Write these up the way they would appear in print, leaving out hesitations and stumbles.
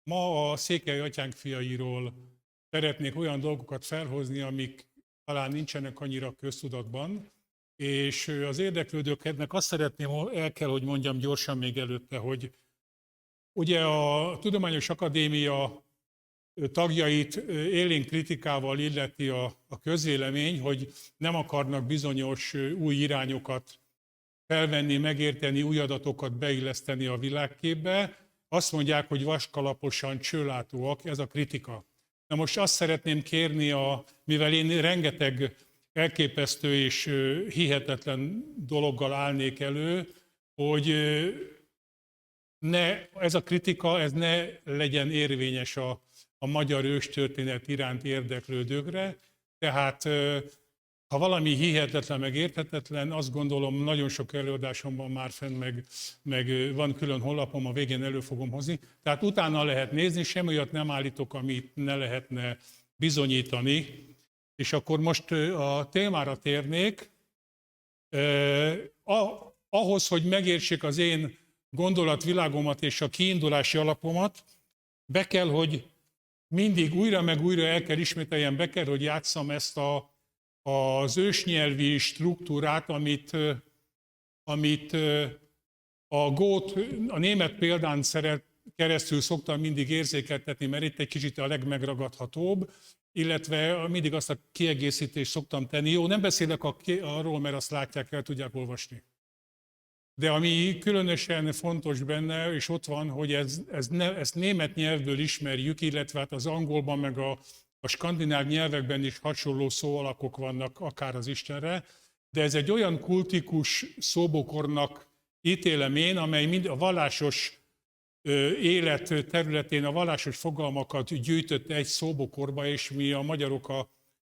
Ma a Székely Atyánk fiairól szeretnék olyan dolgokat felhozni, amik talán nincsenek annyira köztudatban, és az érdeklődőknek azt szeretném, el kell, hogy mondjam gyorsan még előtte, hogy ugye a Tudományos Akadémia tagjait élénk kritikával illeti a közvélemény, hogy nem akarnak bizonyos új irányokat felvenni, megérteni, új adatokat beilleszteni a világképbe. Azt mondják, hogy vaskalaposan csőlátóak, ez a kritika. Na most azt szeretném kérni, mivel én rengeteg elképesztő és hihetetlen dologgal állnék elő, hogy ez a kritika ez ne legyen érvényes a magyar őstörténet iránt érdeklődőkre. Tehát ha valami hihetetlen, meg érthetetlen, azt gondolom, nagyon sok előadásomban már fenn, meg van külön honlapom, a végén elő fogom hozni. Tehát utána lehet nézni, semmi olyat nem állítok, amit ne lehetne bizonyítani. És akkor most a témára térnék. Ahhoz, hogy megértsék az én gondolatvilágomat és a kiindulási alapomat, be kell, hogy mindig újra meg újra el kell ismételjem, be kell, hogy játsszam ezt az ősnyelvi struktúrát, amit a Gót, a német példán keresztül szoktam mindig érzékeltetni, mert itt egy kicsit a legmegragadhatóbb, illetve mindig azt a kiegészítést szoktam tenni. Jó, nem beszélek arról, mert azt látják, el tudják olvasni. De ami különösen fontos benne, és ott van, hogy ezt német nyelvből ismerjük, illetve hát az angolban, meg a skandináv nyelvekben is hasonló szóalakok vannak akár az Istenre, de ez egy olyan kultikus szóbokornak ítélem én, amely mind a vallásos élet területén a vallásos fogalmakat gyűjtött egy szóbokorba, és mi a magyarok a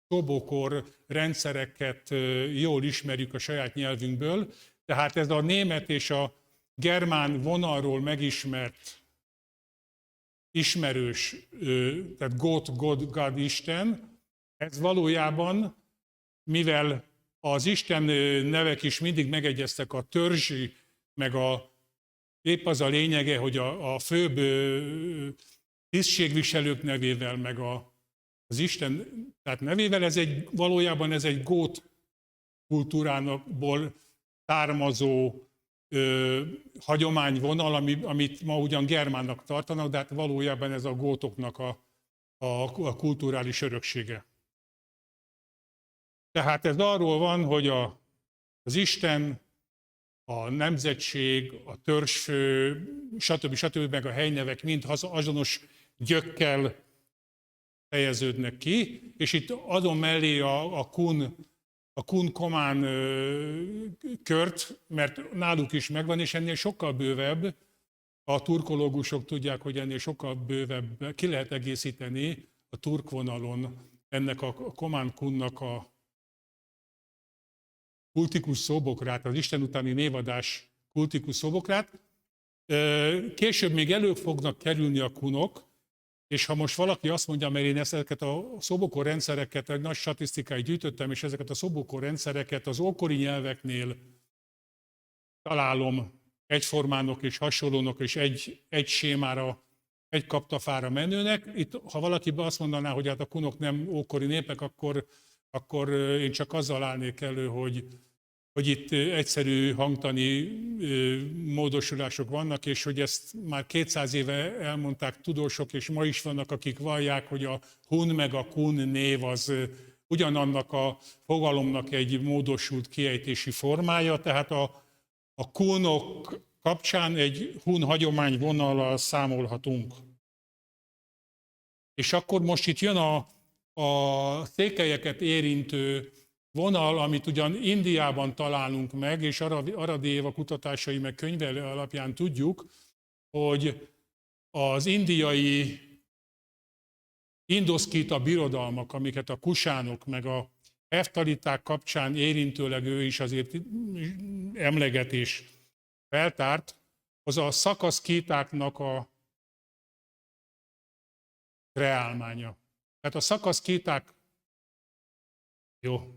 szóbokor rendszereket jól ismerjük a saját nyelvünkből. Tehát ez a német és a germán vonalról megismert, ismerős, tehát God, Isten, ez valójában, mivel az Isten nevek is mindig megegyeztek a törzsi, meg épp az a lényege, hogy a főbb tisztségviselők nevével, meg az Isten tehát nevével, valójában ez egy gót kultúrából származó hagyományvonal, amit ma ugyan germánnak tartanak, de hát valójában ez a gótoknak a kulturális öröksége. Tehát ez arról van, hogy az Isten, a nemzetség, a törzsfő, stb. Meg a helynevek mind azonos gyökkel fejeződnek ki, és itt adom mellé a kun-komán kört, mert náluk is megvan, és ennél sokkal bővebb, a turkológusok tudják, hogy ennél sokkal bővebb, ki lehet egészíteni a turk vonalon ennek a komán-kunnak a kultikus szóbokrát, az Isten utáni névadás kultikus szóbokrát. Később még elő fognak kerülni a kunok, és ha most valaki azt mondja, mert én ezeket a szóbokor rendszereket, egy nagy statisztikáit gyűjtöttem, és ezeket a szóbokor rendszereket az ókori nyelveknél találom egyformának és hasonlónak, és egy sémára, egy kaptafára menőnek. Itt, ha valaki azt mondaná, hogy hát a kunok nem ókori népek, akkor én csak azzal állnék elő, hogy itt egyszerű hangtani módosulások vannak, és hogy ezt már 200 éve elmondták tudósok, és ma is vannak, akik vallják, hogy a hun meg a kun név az ugyanannak a fogalomnak egy módosult kiejtési formája, tehát a kunok kapcsán egy hun hagyományvonallal számolhatunk. És akkor most itt jön a székelyeket érintő vonal, amit ugyan Indiában találunk meg, és Aradi Éva kutatásai meg könyve alapján tudjuk, hogy az indiai indoszkíta birodalmak, amiket a kusánok meg a heftaliták kapcsán érintőleg ő is azért emleget és feltárt, az a szakaszkítáknak a kreálmánya. Tehát a szakaszkíták, jó,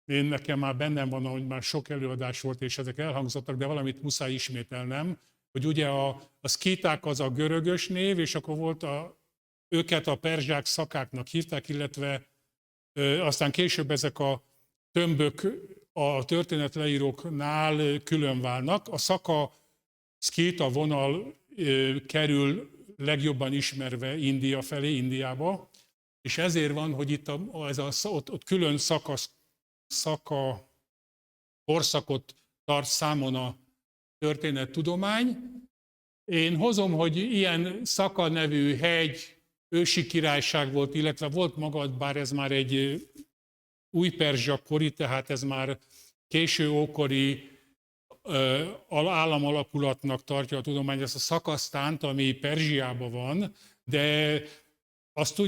nekem már bennem van, hogy már sok előadás volt, és ezek elhangzottak, de valamit muszáj ismételnem, hogy ugye a szkíták az a görögös név, és akkor volt őket a perzsák szakáknak hívták, illetve aztán később ezek a tömbök a történetleíróknál külön válnak. A szaka szkíta vonal kerül legjobban ismerve India felé, Indiába, és ezért van, hogy itt ott külön szaka korszakot tart számon a történettudomány. Én hozom, hogy ilyen Szaka nevű hegy ősi királyság volt, illetve volt magad, bár ez már egy új perzsa kori, tehát ez már késő ókori államalakulatnak tartja a tudomány, ezt a Szakasztánt, ami Perzsiában van, de azt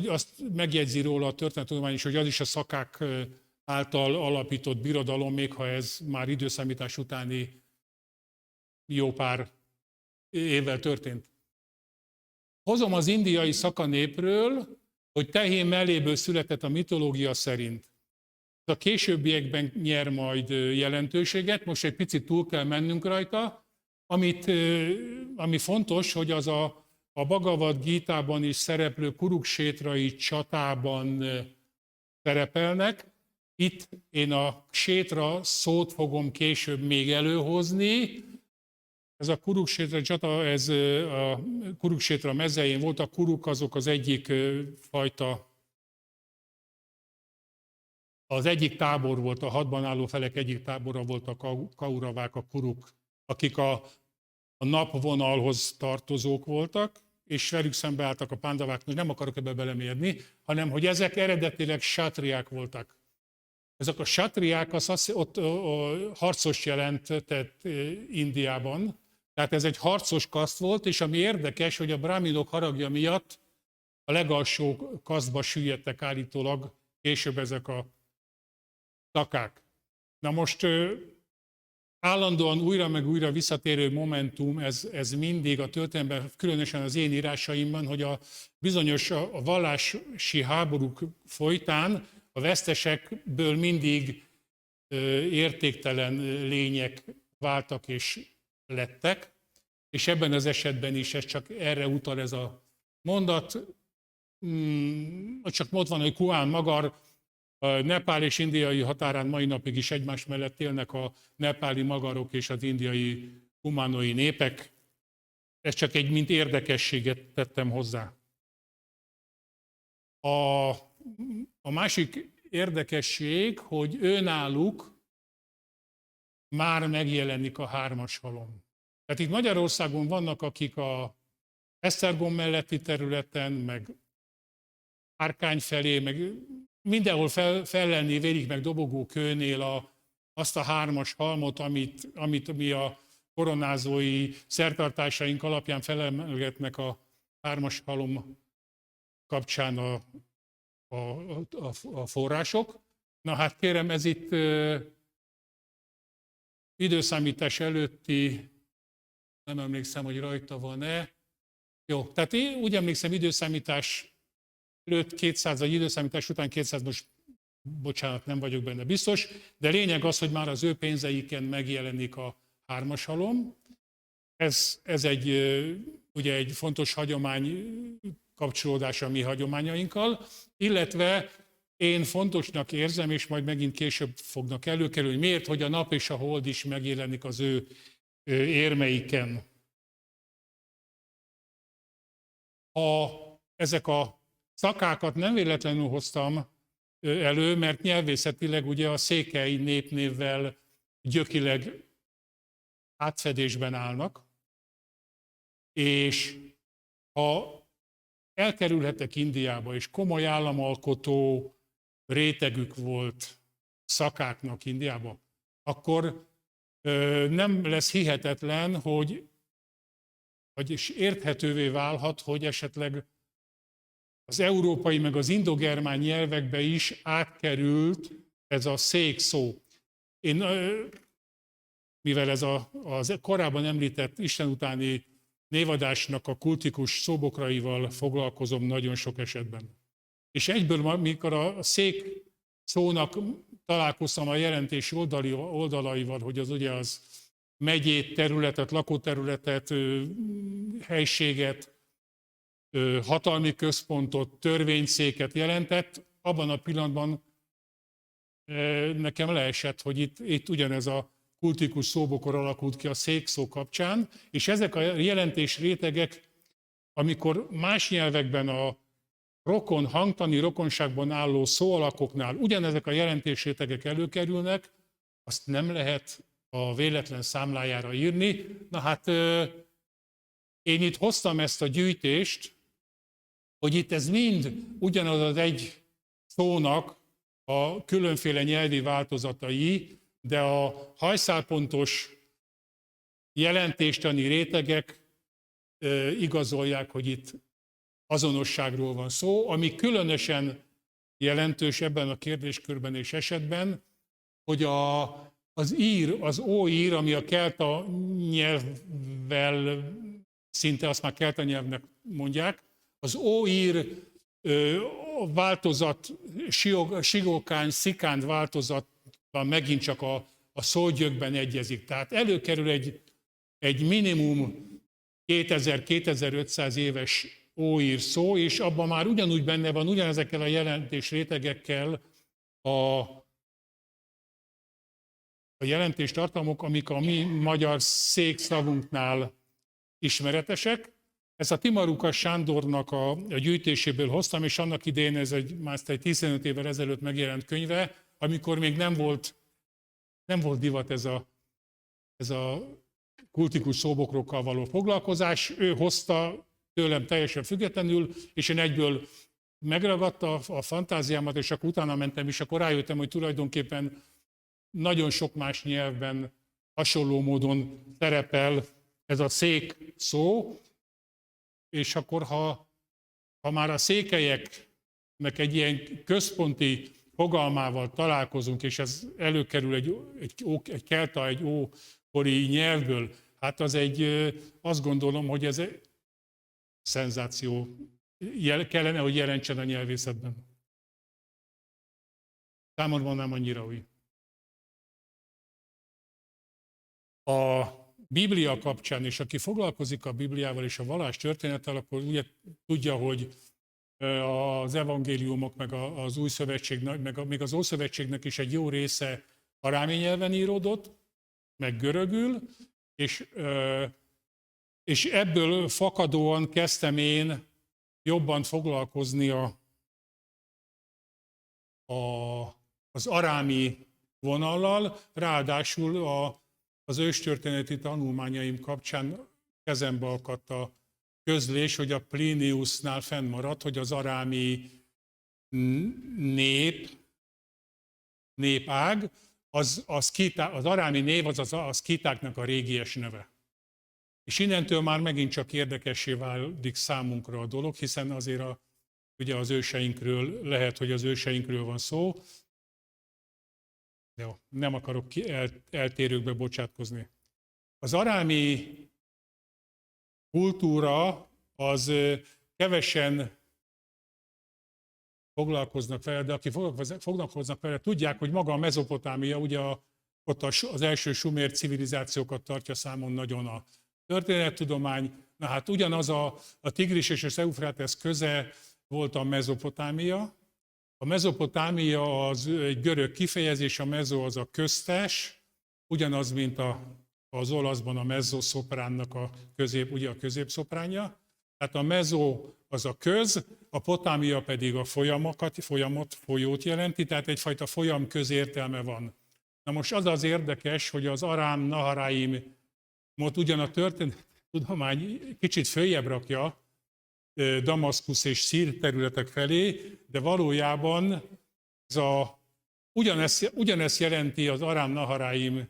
megjegyzi róla a történettudomány is, hogy az is a szakák által alapított birodalom, még ha ez már időszámítás utáni jó pár évvel történt. Hozom az indiai Szaka népről, hogy tehén melléből született a mitológia szerint. A későbbiekben nyer majd jelentőséget, most egy picit túl kell mennünk rajta, ami fontos, hogy az a Bhagavad Gítában is szereplő Kuruksétrai csatában szerepelnek. Itt én a sétra szót fogom később még előhozni. Ez a Kuruksétra csata, ez a Kuruksétra mezején volt, a kuruk azok az egyik fajta, az egyik tábor volt, a hadban álló felek egyik tábora volt a kauravák, a kuruk, akik a napvonalhoz tartozók voltak, és velük szembeálltak a pándavák, nem akarok ebbe belemérni, hanem hogy ezek eredetileg sátriák voltak. Ezek a sátriák ott harcos jelentett Indiában, tehát ez egy harcos kaszt volt, és ami érdekes, hogy a bráminok haragja miatt a legalsó kasztba süllyedtek állítólag később ezek a szakák. Na most állandóan újra meg újra visszatérő momentum, ez mindig a történelemben, különösen az én írásaimban, hogy a bizonyos a vallási háborúk folytán a vesztesekből mindig értéktelen lények váltak és lettek, és ebben az esetben is ez csak erre utal ez a mondat. Csak ott van, hogy Kuán Magar, a Nepál és indiai határán mai napig is egymás mellett élnek a nepáli magarok és az indiai humánoi népek. Ez csak egy mint érdekességet tettem hozzá. A másik érdekesség, hogy önálluk már megjelenik a hármas halom. Tehát itt Magyarországon vannak, akik a Esztergom melletti területen, meg Árkány felé, meg mindenhol fellelni vérik meg Dobogó kőnél azt a hármas halmot, amit mi a koronázói szertartásaink alapján felemelgetnek a hármas halom kapcsán a források. Na hát kérem, ez itt időszámítás előtti, nem emlékszem, hogy rajta van-e. Jó, tehát én úgy emlékszem, időszámítás előtt 200, vagy időszámítás után 200, most bocsánat, nem vagyok benne biztos, de lényeg az, hogy már az ő pénzeiken megjelenik a hármas halom. Ez ugye egy fontos hagyomány kapcsolódás a mi hagyományainkkal, illetve én fontosnak érzem, és majd megint később fognak előkerülni, hogy miért, hogy a nap és a hold is megjelenik az ő érmeiken. Ezek a szakákat nem véletlenül hoztam elő, mert nyelvészetileg ugye a székely népnévvel gyökileg átfedésben állnak, és ha elkerülhetek Indiába, és komoly államalkotó rétegük volt szakáknak Indiába, akkor nem lesz hihetetlen, vagyis érthetővé válhat, hogy esetleg az európai meg az indogermán nyelvekbe is átkerült ez a szék szó. Én, mivel ez az korábban említett Isten utáni névadásnak a kultikus szóbokraival foglalkozom nagyon sok esetben. És egyből, mikor a szék szónak találkoztam a jelentés oldalaival, hogy az ugye az megyét, területet, lakóterületet, helységet, hatalmi központot, törvényszéket jelentett, abban a pillanatban nekem leesett, hogy itt ugyanez a kultikus szóbokor alakult ki a székszó kapcsán, és ezek a jelentés rétegek, amikor más nyelvekben a hangtani rokonságban álló szóalakoknál ugyanezek a jelentés rétegek előkerülnek, azt nem lehet a véletlen számlájára írni. Na hát én itt hoztam ezt a gyűjtést, hogy itt ez mind ugyanaz az egy szónak a különféle nyelvi változatai, de a hajszálpontos jelentéstani rétegek igazolják, hogy itt azonosságról van szó, ami különösen jelentős ebben a kérdéskörben és esetben, hogy az óír, ami a kelta nyelvvel, szinte azt már kelta nyelvnek mondják, az óír változat, sigokány, szikánd változatban megint csak a szógyökben egyezik. Tehát előkerül egy minimum 2000-2500 éves óír szó, és abban már ugyanúgy benne van, ugyanezekkel a jelentés rétegekkel a jelentés tartalmuk, amik a mi magyar székszavunknál ismeretesek. Ezt a Timarukas Sándornak a gyűjtéséből hoztam, és annak idején ez már egy 15 évvel ezelőtt megjelent könyve, amikor még nem volt divat ez a kultikus szóbokrokkal való foglalkozás. Ő hozta tőlem teljesen függetlenül, és én egyből megragadta a fantáziámat, és akkor utána mentem, és akkor rájöttem, hogy tulajdonképpen nagyon sok más nyelvben hasonló módon szerepel ez a szék szó, és akkor ha már a székelyeknek egy ilyen központi fogalmával találkozunk, és ez előkerül egy kelta, egy ókori nyelvből, hát az azt gondolom, hogy ez egy szenzáció kellene, hogy jelentsen a nyelvészetben. Számomra nem annyira új. A Biblia kapcsán, és aki foglalkozik a Bibliával és a vallás történettel, akkor ugye tudja, hogy az evangéliumok, meg az új szövetség, meg még az Ószövetségnek is egy jó része arámi nyelven íródott, meg görögül, és ebből fakadóan kezdtem én jobban foglalkozni az arámi vonallal, ráadásul az őstörténeti tanulmányaim kapcsán kezembe akadt a közlés, hogy a Pliniusnál fennmaradt, hogy az arámi népág, az arámi név az kitáknak a régies neve. És innentől már megint csak érdekessé válik számunkra a dolog, hiszen azért ugye az őseinkről, lehet, hogy az őseinkről van szó. Jó, nem akarok eltérőkbe bocsátkozni. Az arámi kultúra az kevesen foglalkoznak vele, de akik foglalkoznak vele, tudják, hogy maga a Mezopotámia, ugye ott az első sumer civilizációkat tartja számon nagyon a történettudomány. Na hát ugyanaz a Tigris és az Eufrátesz köze volt a Mezopotámia. A Mezopotámia az egy görög kifejezés, a mezo az a köztes, ugyanaz, mint az olaszban a mezzoszopránnak a középszopránja. Tehát a mezo az a köz, a potámia pedig a folyót jelenti, tehát egyfajta folyam közértelme van. Na most az érdekes, hogy az Arám Naharaim ugyan a történettudomány kicsit följebb rakja Damaszkusz és Szír területek felé, de valójában ugyanezt jelenti az Arám Naharaim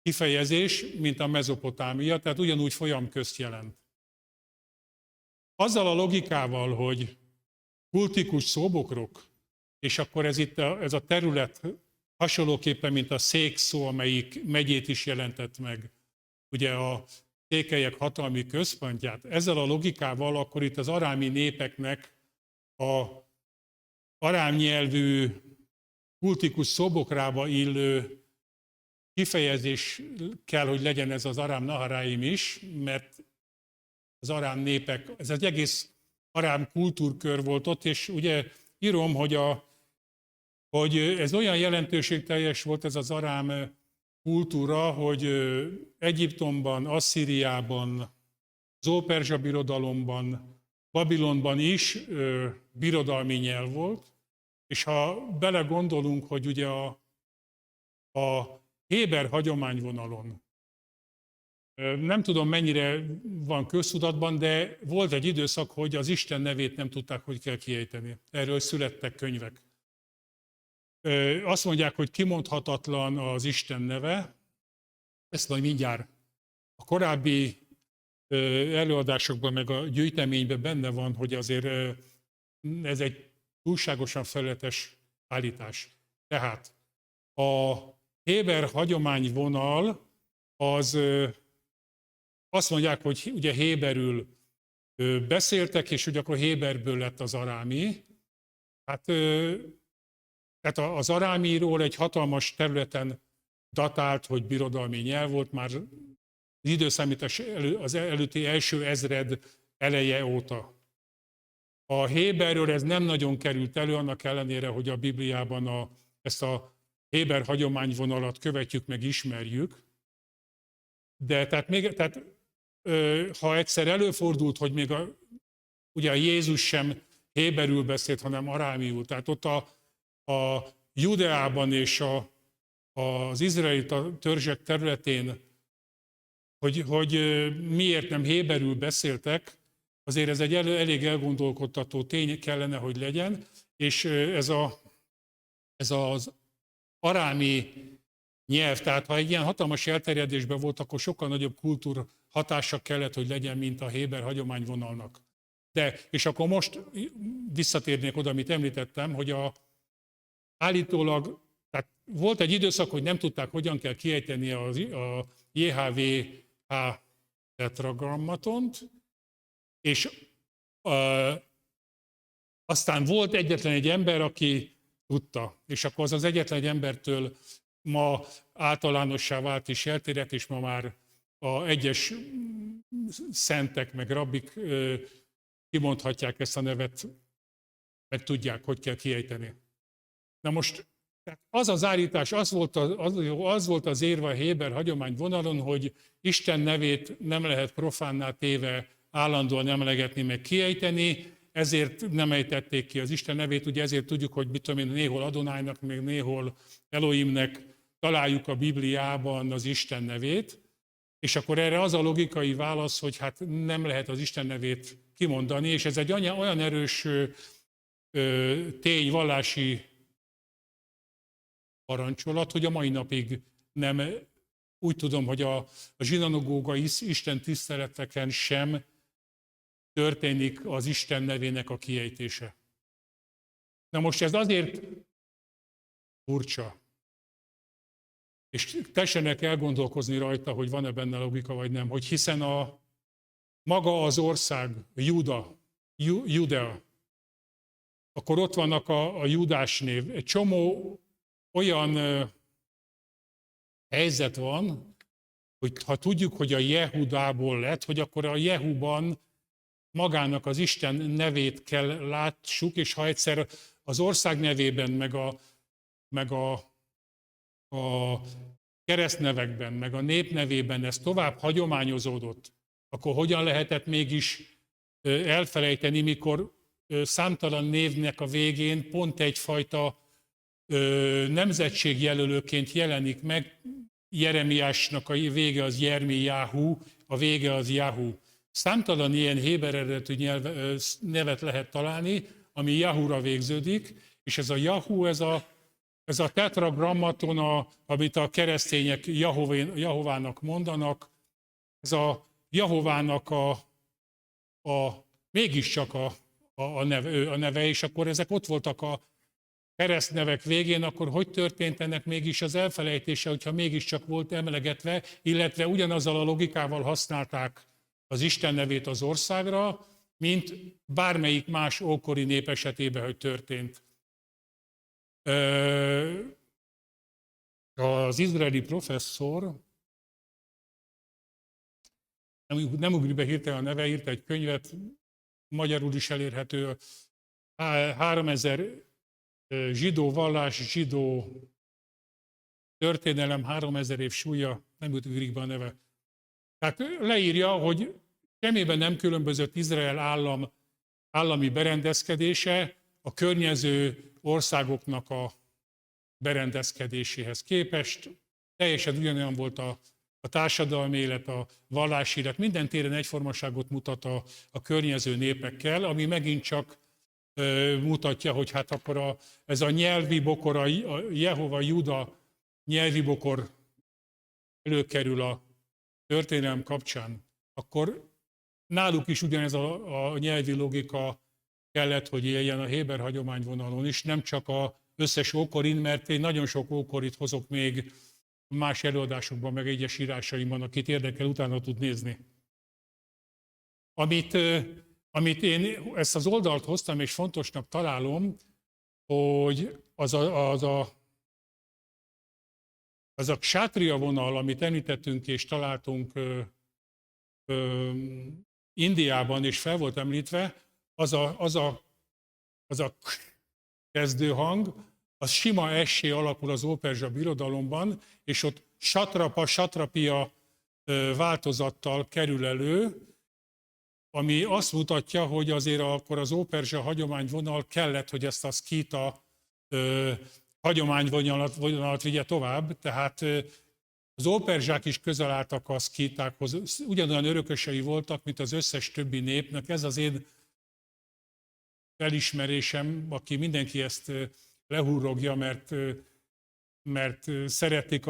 kifejezés, mint a Mezopotámia, tehát ugyanúgy folyamközt jelent. Azzal a logikával, hogy kultikus szóbokrok, és akkor ez a terület hasonlóképpen, mint a székszó, amelyik megyét is jelentett meg, ugye a székelyek hatalmi központját. Ezzel a logikával akkor itt az arámi népeknek a arám nyelvű kultikus szobokrába illő kifejezés kell, hogy legyen ez az Arám Naharaim is, mert az arám népek, ez egy egész arám kultúrkör volt ott, és ugye írom, hogy ez olyan jelentőségteljes volt ez az arám kultúra, hogy Egyiptomban, Asszíriában, az Óperzsa birodalomban, Babilonban is birodalmi nyelv volt, és ha belegondolunk, hogy ugye a héber hagyományvonalon, nem tudom mennyire van köztudatban, de volt egy időszak, hogy az Isten nevét nem tudták, hogy kell kiejteni. Erről születtek könyvek. Azt mondják, hogy kimondhatatlan az Isten neve, ezt majd mindjárt a korábbi előadásokban, meg a gyűjteményben benne van, hogy azért ez egy túlságosan felületes állítás. Tehát a héber hagyományvonal az azt mondják, hogy ugye héberül beszéltek, és ugye akkor héberből lett az arámi. Hát tehát az arámiról egy hatalmas területen datált, hogy birodalmi nyelv volt már az időszámítás az előtti első ezred eleje óta. A héberről ez nem nagyon került elő, annak ellenére, hogy a Bibliában ezt a héber hagyományvonalat követjük, meg ismerjük. De tehát ha egyszer előfordult, hogy még ugye a Jézus sem héberül beszélt, hanem arámiul, tehát ott a Judeában és az izraelita törzsek területén, hogy miért nem héberül beszéltek, azért ez egy elég elgondolkodtató tény kellene, hogy legyen, és ez az arámi nyelv, tehát ha egy ilyen hatalmas elterjedésben volt, akkor sokkal nagyobb kultúr hatása kellett, hogy legyen, mint a héber hagyományvonalnak. És akkor most visszatérnék oda, amit említettem, hogy állítólag, tehát volt egy időszak, hogy nem tudták, hogyan kell kiejteni a JHVH tetragrammatont, és aztán volt egyetlen egy ember, aki tudta, és akkor az egyetlen egy embertől ma általánossá vált és elterjedt, és ma már egyes szentek, meg rabbik kimondhatják ezt a nevet, meg tudják, hogy kell kiejteni. Na most az az állítás, az volt az érve a héber hagyomány vonalon, hogy Isten nevét nem lehet profánná téve állandóan emlegetni, meg kiejteni, ezért nem ejtették ki az Isten nevét, ugye ezért tudjuk, hogy mit tudom én, néhol Adonájnak, még néhol Elohimnek találjuk a Bibliában az Isten nevét, és akkor erre az a logikai válasz, hogy hát nem lehet az Isten nevét kimondani, és ez egy olyan erős tény, vallási parancsolat, hogy a mai napig nem, úgy tudom, hogy a zsinagógai Isten tiszteleteken sem történik az Isten nevének a kiejtése. Na most ez azért furcsa, és tessenek elgondolkozni rajta, hogy van-e benne logika, vagy nem, hogy hiszen maga az ország, Judea, akkor ott vannak a Judás név. Egy csomó olyan helyzet van, hogy ha tudjuk, hogy a Jehudából lett, hogy akkor a Jehuban magának az Isten nevét kell látsuk, és ha egyszer az ország nevében, meg a keresztnevekben, meg a nép nevében ez tovább hagyományozódott, akkor hogyan lehetett mégis elfelejteni, mikor számtalan névnek a végén pont egyfajta nemzetségjelölőként jelenik meg, Jeremiásnak a vége az Jermijáhu, a vége az Jahu. Számtalan ilyen héber eredetű nevet lehet találni, ami Jahura végződik, és ez a Jahu, ez a tetragrammaton, amit a keresztények Jahovának mondanak, ez a Jahovának mégiscsak a neve, és akkor ezek ott voltak a keresztnevek végén, akkor hogy történt ennek mégis az elfelejtése, hogyha mégiscsak volt emlegetve, illetve ugyanazzal a logikával használták az Isten nevét az országra, mint bármelyik más ókori nép esetében, hogy történt. Az izraeli professzor, nem ugrik be hirtelen a neve, írt egy könyvet, magyarul is elérhető, 3000 zsidó vallás, zsidó történelem, 3000 év súlya, nem ugrik be a neve. Tehát leírja, hogy semmiben nem különbözött Izrael állami berendezkedése a környező országoknak a berendezkedéséhez képest. Teljesen ugyanolyan volt a társadalmi élet, a vallási élet, minden téren egyformaságot mutat a környező népekkel, ami megint csak mutatja, hogy hát akkor ez a nyelvi bokor, a Jehova Juda nyelvi bokor előkerül a történelem kapcsán, akkor náluk is ugyanez a nyelvi logika kellett, hogy éljen a héber hagyományvonalon is, nem csak az összes ókorin, mert én nagyon sok ókorit hozok még más előadásokban, meg egyes írásaimban, akit érdekel, utána tud nézni. Amit én ezt az oldalt hoztam, és fontosnak találom, hogy az a sátria vonal, amit említettünk és találtunk Indiában, és fel volt említve, az a kezdőhang, az sima essé alakul az Óperzsa Birodalomban, és ott satrapa, satrapia változattal kerül elő, ami azt mutatja, hogy azért akkor az óperzsa hagyományvonal kellett, hogy ezt a szkíta hagyományvonalat vigye tovább, tehát az óperzsák is közel álltak a szkítákhoz, ugyanolyan örökösei voltak, mint az összes többi népnek. Ez az én felismerésem, aki mindenki ezt lehurrogja, mert szeretik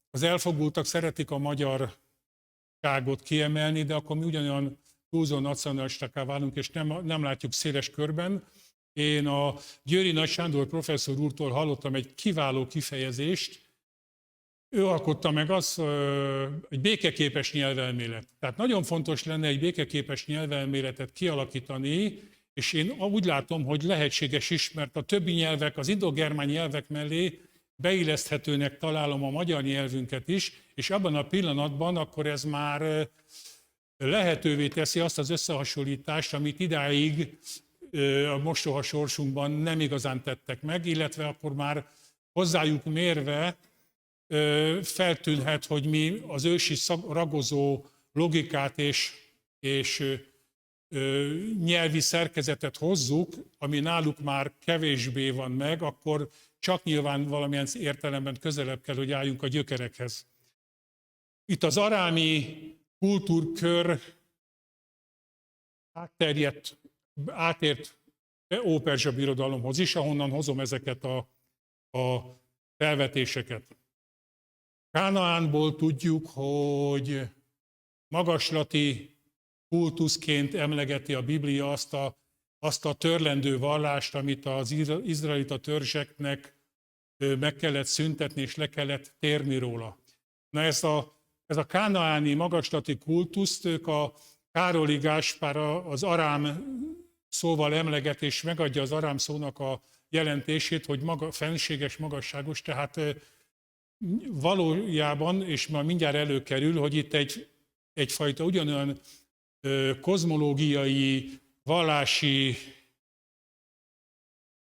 az elfogultak szeretik a magyarságot kiemelni, de akkor mi ugyanolyan túlzó nacionalistákká válunk, és nem látjuk széles körben. Én a Győri Nagy Sándor professzor úrtól hallottam egy kiváló kifejezést, ő alkotta meg egy békeképes nyelvelmélet. Tehát nagyon fontos lenne egy békeképes nyelvelméletet kialakítani, és én úgy látom, hogy lehetséges is, mert a többi nyelvek, az indogermán nyelvek mellé beilleszthetőnek találom a magyar nyelvünket is, és abban a pillanatban akkor ez már lehetővé teszi azt az összehasonlítást, amit idáig a mostoha sorsunkban nem igazán tettek meg, illetve akkor már hozzájuk mérve feltűnhet, hogy mi az ősi ragozó logikát és nyelvi szerkezetet hozzuk, ami náluk már kevésbé van meg, akkor csak nyilván valamilyen értelemben közelebb kell, hogy álljunk a gyökerekhez. Itt az arámi kultúrkör átért Óperzsa Birodalomhoz is, ahonnan hozom ezeket a felvetéseket. Kánaánból tudjuk, hogy magaslati kultuszként emlegeti a Biblia azt a törlendő vallást, amit az izraelita törzseknek meg kellett szüntetni, és le kellett térni róla. Na ez a kánaáni magaslati kultuszt ők a Károli Gáspár az arám szóval emleget, és megadja az arám szónak a jelentését, hogy fenséges, magasságos, tehát valójában, és már mindjárt előkerül, hogy itt egyfajta ugyanolyan kozmológiai, vallási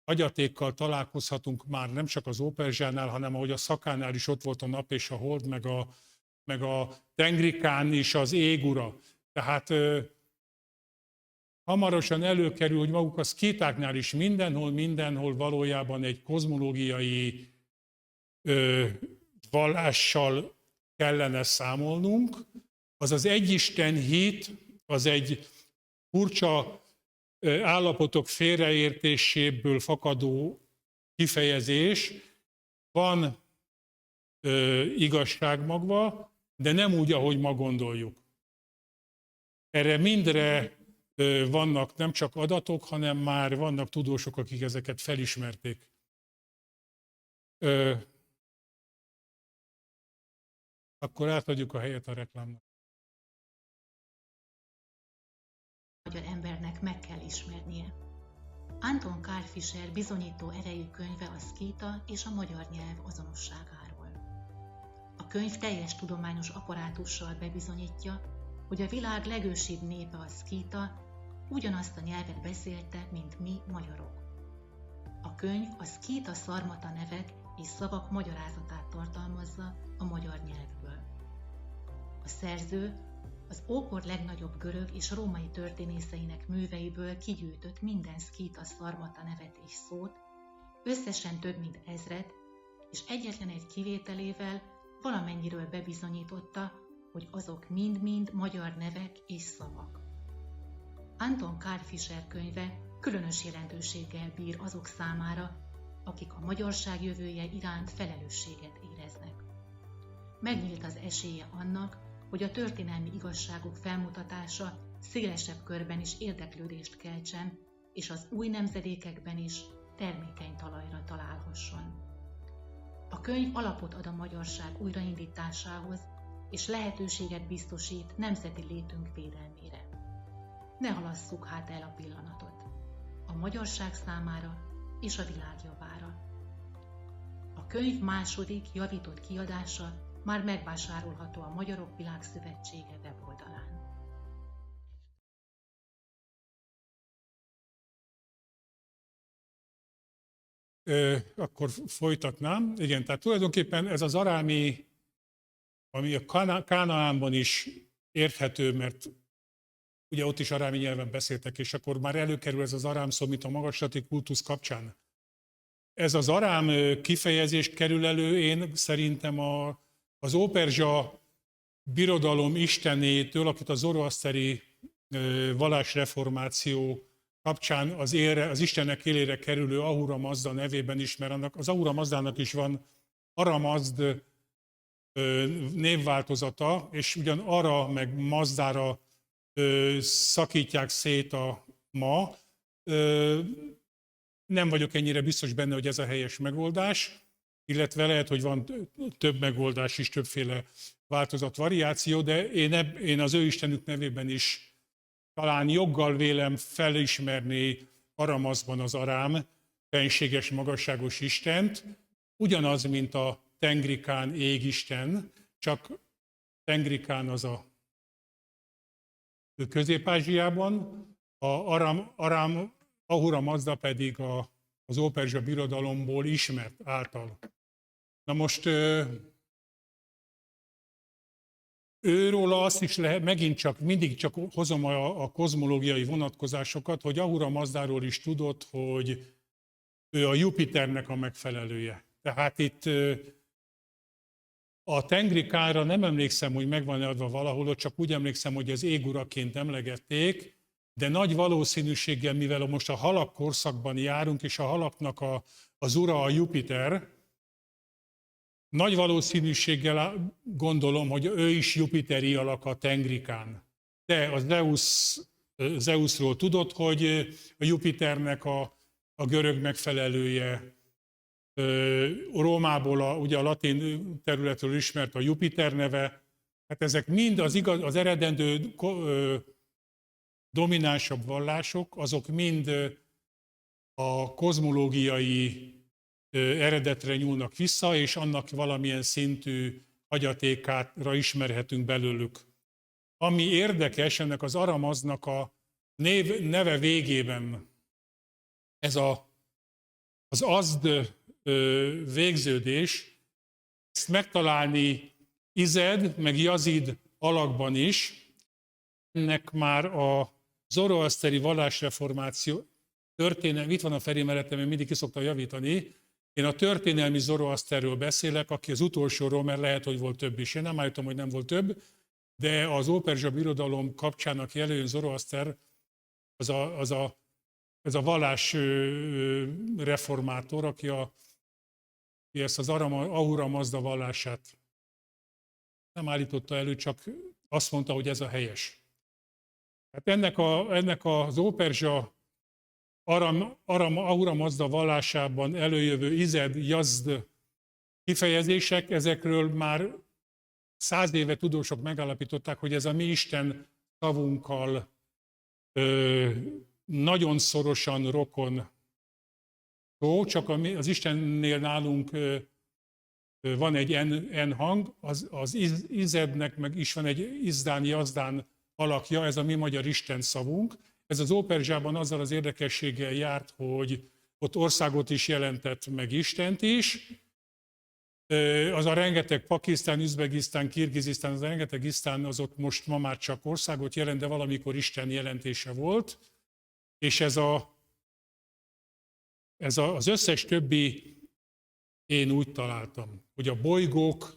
hagyatékkal találkozhatunk már nem csak az Óperzsánál, hanem ahogy a Szakánál is ott volt a nap és a hold, meg a Tengrikán is az égura. Tehát hamarosan előkerül, hogy maguk a szkítáknál is mindenhol valójában egy kozmológiai vallással kellene számolnunk. Az egyisten hit, az egy furcsa állapotok félreértéséből fakadó kifejezés. Van igazság magva, de nem úgy, ahogy ma gondoljuk. Erre mindre vannak nem csak adatok, hanem már vannak tudósok, akik ezeket felismerték. Akkor átadjuk a helyet a reklámnak. A magyar embernek meg kell ismernie. Anton Karl Fischer bizonyító erejű könyve a szkíta és a magyar nyelv azonosságáról. könyv teljes tudományos apparátussal bebizonyítja, hogy a világ legősibb népe a szkíta ugyanazt a nyelvet beszélte, mint mi magyarok. A könyv a szkíta szarmata nevek és szavak magyarázatát tartalmazza a magyar nyelvből. A szerző az ókor legnagyobb görög és római történészeinek műveiből kigyűjtött minden szkíta szarmata nevet és szót, összesen több mint 1000, és egyetlen egy kivételével valamennyiről bebizonyította, hogy azok mind-mind magyar nevek és szavak. Anton Karl Fischer könyve különös jelentőséggel bír azok számára, akik a magyarság jövője iránt felelősséget éreznek. Megnyílt az esélye annak, hogy a történelmi igazságok felmutatása szélesebb körben is érdeklődést keltsen, és az új nemzedékekben is termékeny talajra találhasson. A könyv alapot ad a magyarság újraindításához, és lehetőséget biztosít nemzeti létünk védelmére. Ne halasszuk hát el a pillanatot. A magyarság számára és a világ javára. A könyv második, javított kiadása már megvásárolható a Magyarok Világszövetsége weboldalán. Akkor folytatnám. Igen, tehát tulajdonképpen ez az arámi, ami a Kánaánban is érthető, mert ugye ott is arámi nyelven beszéltek, és akkor már előkerül ez az arám szó, mint a magaslati kultusz kapcsán. Ez az arám kifejezés kerül elő, én szerintem az óperzsa birodalom istenétől, akit a zoroaszteri vallásreformáció kapcsán az Istennek élére kerülő Ahura Mazda nevében ismer. Az Ahura Mazdának is van Aramazd névváltozata, és ugyan Ara meg Mazdára szakítják szét a ma. Nem vagyok ennyire biztos benne, hogy ez a helyes megoldás, illetve lehet, hogy van több megoldás is, többféle változat, variáció, de én az ő istenük nevében is talán joggal vélem felismerni Aramazban az Arám, fenséges, magasságos Istent, ugyanaz, mint a Tengrikán égisten, csak Tengrikán az a Közép-Ázsiában, Ahura Mazda pedig az óperzsa birodalomból ismert által. Na most őróla azt is lehet, megint csak mindig csak hozom a kozmológiai vonatkozásokat, hogy Ahura Mazdáról is tudod, hogy ő a Jupiternek a megfelelője. Tehát itt a Tengrikánra nem emlékszem, hogy megvan-e adva valahol, csak úgy emlékszem, hogy az éguraként emlegették, de nagy valószínűséggel, mivel most a halak korszakban járunk, és a halaknak az ura a Jupiter, nagy valószínűséggel gondolom, hogy ő is jupiteri alak a Tengrikán. De a Zeusról tudod, hogy a Jupiternek a görög megfelelője, Rómából, ugye a latin területről ismert a Jupiter neve, hát ezek mind az eredendő dominánsabb vallások, azok mind a kozmológiai eredetre nyúlnak vissza, és annak valamilyen szintű hagyatékára ismerhetünk belőlük. Ami érdekes, ennek az Aramaznak a neve végében ez az azd végződés, ezt megtalálni Ized, meg Jazid alakban is, ennek már a zoroaszteri vallásreformáció történelmi, itt van a Feri mellettem, én mindig ki szoktam javítani, én a történelmi Zoroaszterről beszélek, aki az utolsóról, mert lehet, hogy volt több is. Én nem állítom, hogy nem volt több, de az óperzsa birodalom kapcsán, aki előjön Zoroaszter, ez a vallás reformátor, aki ezt az Ahura Mazda vallását nem állította elő, csak azt mondta, hogy ez a helyes. Hát ennek az óperzsa Ahura Mazda vallásában előjövő Ized, Jazd kifejezések, ezekről már 100 éve tudósok megállapították, hogy ez a mi Isten szavunkkal nagyon szorosan rokon szó, csak az Istennél nálunk van egy N hang, az izednek meg is van egy izdán, jazdán alakja, ez a mi magyar Isten szavunk. Ez az Óperzsában azzal az érdekességgel járt, hogy ott országot is jelentett, meg Istent is. Az a rengeteg Pakisztán, Üzbegisztán, Kirgizisztán, az a rengeteg isztán, az ott most ma már csak országot jelent, de valamikor Isten jelentése volt. És az összes többi én úgy találtam, hogy a bolygók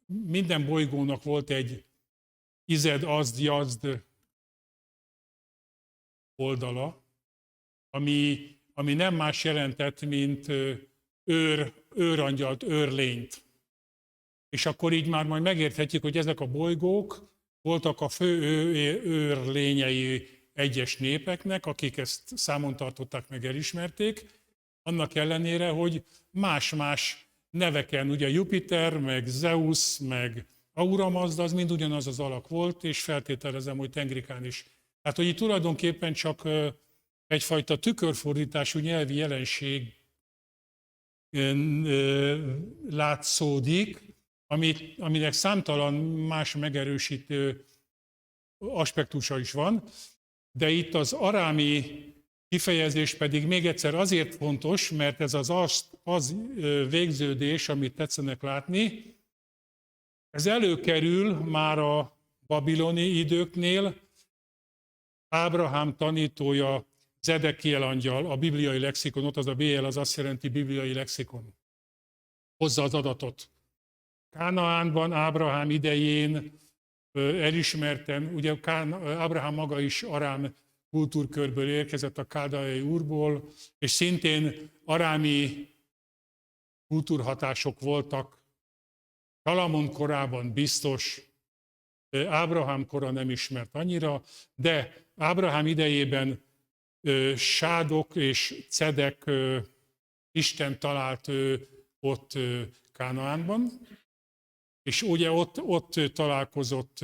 minden bolygónak volt egy ized, azd, jazd oldala, ami nem más jelentett, mint őrangyalt, őrlényt. És akkor így már majd megérthetjük, hogy ezek a bolygók voltak a fő őrlényei egyes népeknek, akik ezt számon tartották, meg elismerték, annak ellenére, hogy más-más neveken, ugye Jupiter, meg Zeus, meg Auramazda, az mind ugyanaz az alak volt, és feltételezem, hogy Tengrikán is. Tehát, hogy itt tulajdonképpen csak egyfajta tükörfordítású nyelvi jelenség látszódik, aminek számtalan más megerősítő aspektusa is van, de itt az arámi kifejezés pedig még egyszer azért fontos, mert ez az végződés, amit tetszenek látni, ez előkerül már a babiloni időknél, Ábrahám tanítója, Zedekiel angyal, a bibliai lexikon, ott az a BL, az azt jelenti bibliai lexikon, hozza az adatot. Kánaánban, Ábrahám idején elismerten, ugye Ábrahám maga is arám kultúrkörből érkezett, a káldaei úrból, és szintén arámi kultúrhatások voltak. Salamon korában biztos, Ábrahám kora nem ismert annyira, de Ábrahám idejében Sádok és Cedek Isten talált ott Kánaánban, és ugye ott találkozott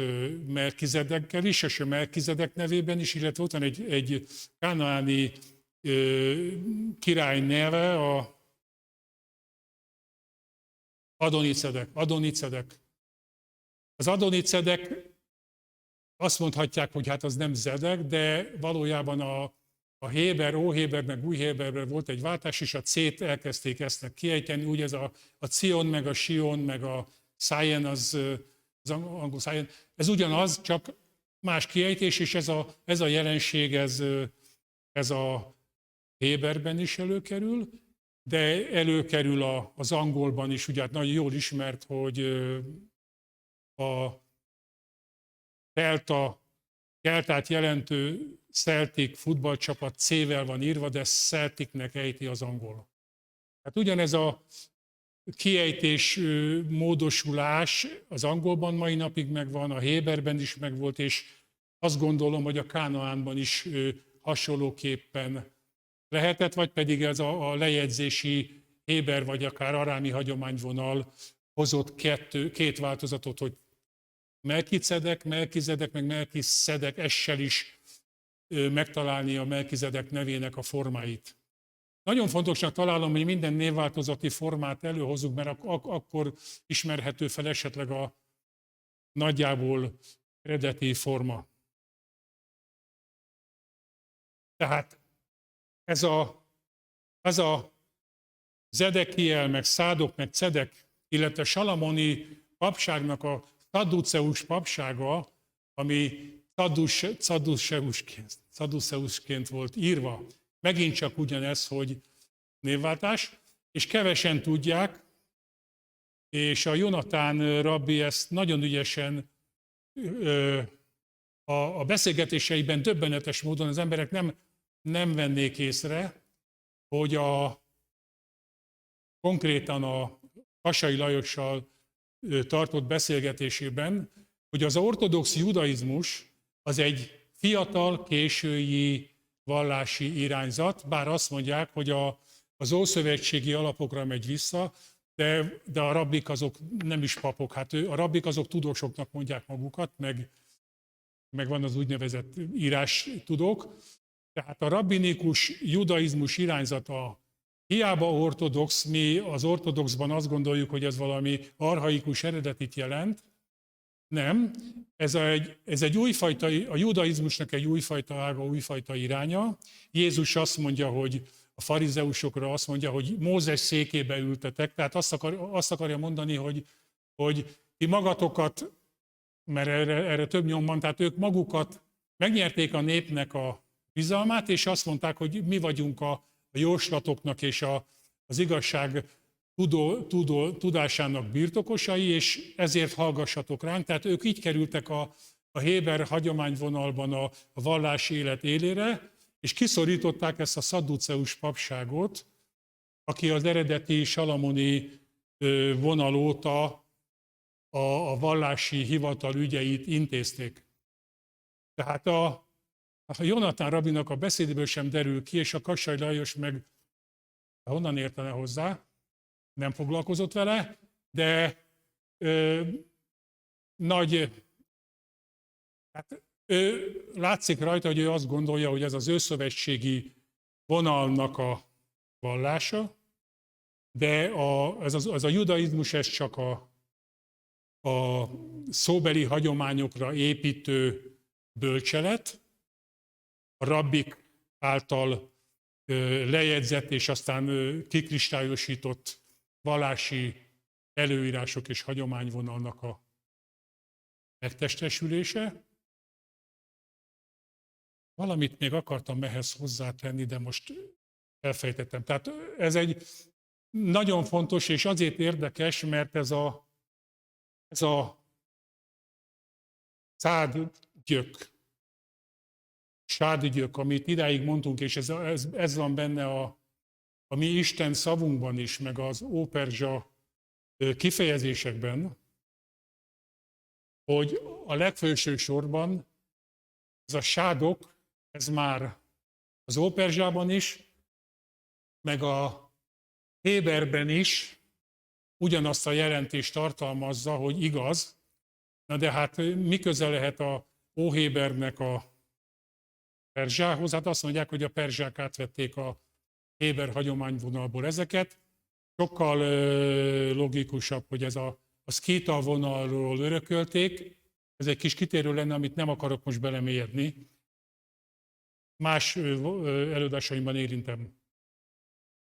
Melkizedekkel is, és a Melkizedek nevében is, illetve ott van egy kánaáni király neve, a Adonicedek. Az Adonicedek azt mondhatják, hogy hát az nem Zedek, de valójában a Héber, Óhéber, meg Újhéberben volt egy váltás, és a C-t elkezdték ezt kiejteni, úgy ez a Cion, meg a Sion, meg a Szájen, az angol Szájen, ez ugyanaz, csak más kiejtés, és ez a jelenség, ez a Héberben is előkerül, de előkerül az angolban is, ugye hát nagyon jól ismert, hogy a Keltát jelentő Celtic futballcsapat C-vel van írva, de Celticnek ejti az angol. Hát ugyanez a kiejtés módosulás az angolban mai napig megvan, a héberben is megvolt, és azt gondolom, hogy a Kánaánban is hasonlóképpen lehetett, vagy pedig ez a lejegyzési héber, vagy akár arámi hagyományvonal hozott két változatot, hogy Melkizedek, meg Melkiszedek, essel is megtalálni a Melkizedek nevének a formáit. Nagyon fontosnak találom, hogy minden névváltozati formát előhozzuk, mert akkor ismerhető fel esetleg a nagyjából eredeti forma. Tehát ez a Zedekiel, meg Szádok, meg Cedek, illetve salamoni papságnak a szadduceus papsága, ami szadduceusként volt írva, megint csak ugyanez, hogy névváltás, és kevesen tudják, és a Jonatán rabbi ezt nagyon ügyesen a beszélgetéseiben döbbenetes módon az emberek nem vennék észre, hogy konkrétan a Kassai Lajossal tartott beszélgetésében, hogy az ortodox judaizmus az egy fiatal, késői vallási irányzat, bár azt mondják, hogy az ószövetségi alapokra megy vissza, de a rabbik azok nem is papok, hát a rabbik azok tudósoknak mondják magukat, meg van az úgynevezett írástudók. Tehát a rabbinikus judaizmus irányzata hiába ortodox, mi az ortodoxban azt gondoljuk, hogy ez valami archaikus eredetit jelent. Nem, ez egy újfajta, a judaizmusnak egy újfajta ága, újfajta iránya. Jézus azt mondja, hogy a farizeusokra azt mondja, hogy Mózes székébe ültetek, tehát azt akarja mondani, hogy ti magatokat, mert erre több nyom van, tehát ők magukat megnyerték a népnek a bizalmát, és azt mondták, hogy mi vagyunk a jóslatoknak és az igazság tudásának birtokosai, és ezért hallgassatok ránk. Tehát ők így kerültek a héber hagyományvonalban a vallási élet élére, és kiszorították ezt a szadduceus papságot, aki az eredeti salamoni vonal óta a vallási hivatal ügyeit intézték. Tehát a Jonatán rabinak a beszédéből sem derül ki, és a Kassai Lajos meg honnan értene hozzá, nem foglalkozott vele, de látszik rajta, hogy ő azt gondolja, hogy ez az őszövetségi vonalnak a vallása, de az a judaizmus ez csak a szóbeli hagyományokra építő bölcselet, a rabbik által lejegyzett és aztán kikristályosított vallási előírások és hagyományvonalnak a megtestesülése. Valamit még akartam ehhez hozzátenni, de most elfejtettem. Tehát ez egy nagyon fontos, és azért érdekes, mert ez a sádgyök, amit idáig mondtunk, és ez van benne a mi Isten szavunkban is, meg az óperzsa kifejezésekben, hogy a legfelső sorban ez a sádok, ez már az óperzsában is, meg a héberben is ugyanazt a jelentést tartalmazza, hogy igaz. Na de hát mi köze lehet a óhébernek a perzsához? Hát azt mondják, hogy a perzsák átvették a héber hagyományvonalból ezeket. Sokkal logikusabb, hogy ez a szkíta vonalról örökölték. Ez egy kis kitérő lenne, amit nem akarok most belemélyedni. Más előadásaimban érintem.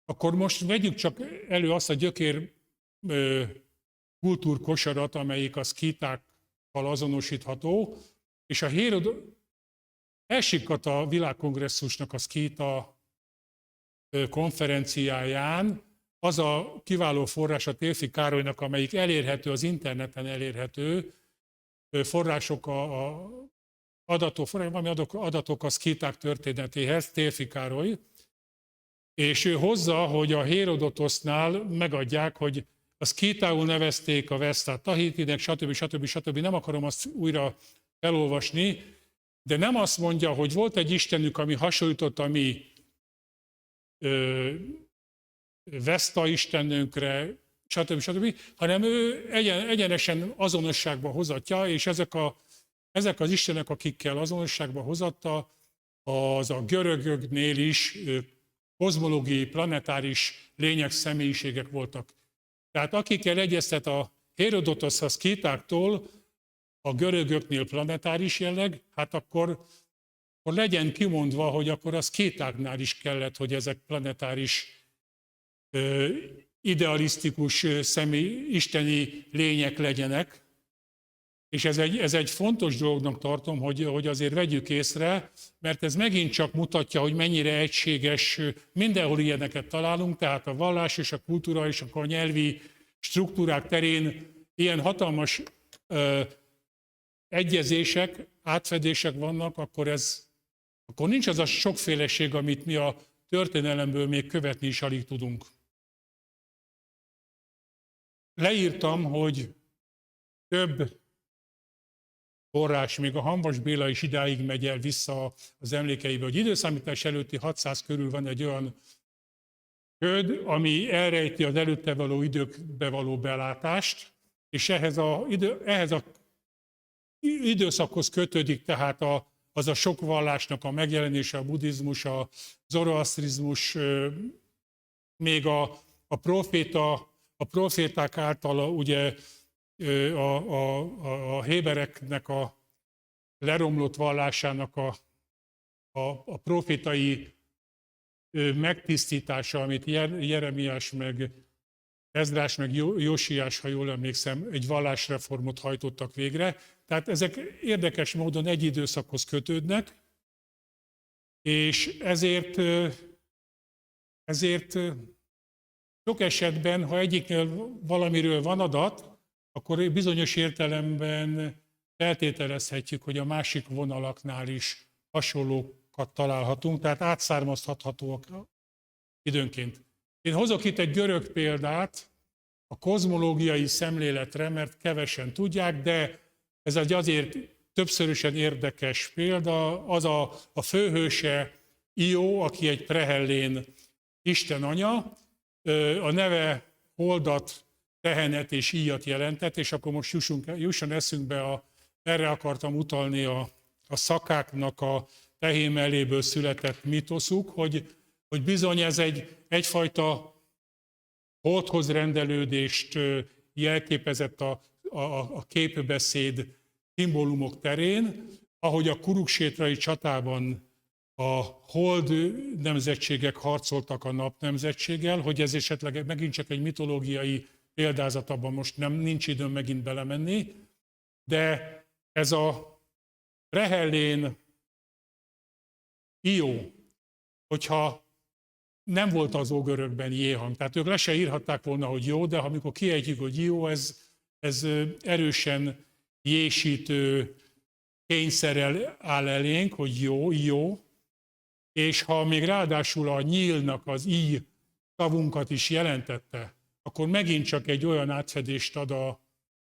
Akkor most vegyük csak elő azt a gyökér kultúrkosarat, amelyik a szkítákkal azonosítható, és a elsikadt a világkongresszusnak a szkíta konferenciáján az a kiváló forrás a Télfi Károlynak, amelyik elérhető, az interneten elérhető források, adatok a szkíták történetéhez, Télfi Károly, és ő hozza, hogy a Hérodotosznál megadják, hogy a szkítául nevezték a Vesztát Tahitinek, stb. Nem akarom azt újra elolvasni, de nem azt mondja, hogy volt egy istenük, ami hasonlított a mi Veszta istenünkre, stb., hanem ő egyenesen azonosságba hozatja, és ezek az istenek, akikkel azonosságba hozatta, az a görögöknél is kozmológiai, planetáris lények, személyiségek voltak. Tehát akikkel egyeztet a Hérodotosz a szkítáktól, a görögöknél planetáris jelleg, hát akkor legyen kimondva, hogy akkor a szkítáknál is kellett, hogy ezek planetáris, idealisztikus, isteni lények legyenek. És ez egy fontos dolognak tartom, hogy azért vegyük észre, mert ez megint csak mutatja, hogy mennyire egységes, mindenhol ilyeneket találunk, tehát a vallás és a kultúra és a nyelvi struktúrák terén ilyen hatalmas egyezések, átfedések vannak, akkor nincs az a sokféleség, amit mi a történelemből még követni is alig tudunk. Leírtam, hogy több forrás, még a Hamvas Béla is idáig megy el vissza az emlékeibe, hogy időszámítás előtti 600 körül van egy olyan köd, ami elrejti az előtte való időkbe való belátást, és ehhez a időszakhoz kötődik tehát az a sok vallásnak a megjelenése, a buddhizmus, a zoroasztrizmus, még a proféták által ugye a hébereknek a leromlott vallásának a profétai megtisztítása, amit Jeremiás meg Ezdrás meg Jósiás, ha jól emlékszem, egy vallásreformot hajtottak végre. Tehát ezek érdekes módon egy időszakhoz kötődnek, és ezért sok esetben, ha egyiknél valamiről van adat, akkor bizonyos értelemben feltételezhetjük, hogy a másik vonalaknál is hasonlókat találhatunk, tehát átszármazhathatóak időnként. Én hozok itt egy görög példát a kozmológiai szemléletre, mert kevesen tudják, de ez egy azért többszörösen érdekes példa. Az a főhőse Io, aki egy prehellén Isten anya, a neve holdat, tehenet és íjat jelentett, és akkor most jusson eszünkbe, erre akartam utalni a szakáknak a tehén melléből született mitoszuk, hogy bizony ez egyfajta holdhoz rendelődést jelképezett a képbeszéd szimbólumok terén, ahogy a kuruksétrai csatában a hold nemzetségek harcoltak a nap nemzetséggel, hogy ez esetleg megint csak egy mitológiai példázat, abban most nincs időm megint belemenni, de ez a prehellén Io, hogyha nem volt az ógörökben J hang, tehát ők le se írhatták volna, hogy jó, de amikor kiejtjük, hogy Io, ez erősen jésítő kényszerrel áll elénk, hogy jó, és ha még ráadásul a nyílnak az i szavunkat is jelentette, akkor megint csak egy olyan átfedést ad a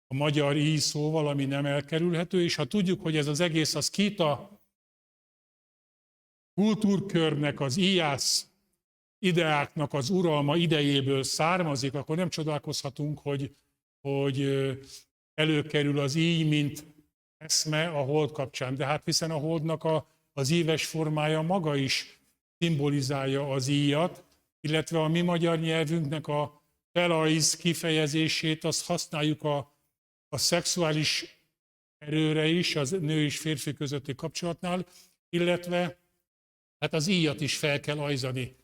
magyar i szóval, ami nem elkerülhető, és ha tudjuk, hogy ez az egész a szkíta kultúrkörnek, az íjász ideáknak az uralma idejéből származik, akkor nem csodálkozhatunk, hogy előkerül az íj, mint eszme a hold kapcsán. De hát hiszen a holdnak az íves formája maga is szimbolizálja az íjat, illetve a mi magyar nyelvünknek a felajz kifejezését, azt használjuk a szexuális erőre is, az nő és férfi közötti kapcsolatnál, illetve hát az íjat is fel kell ajzani.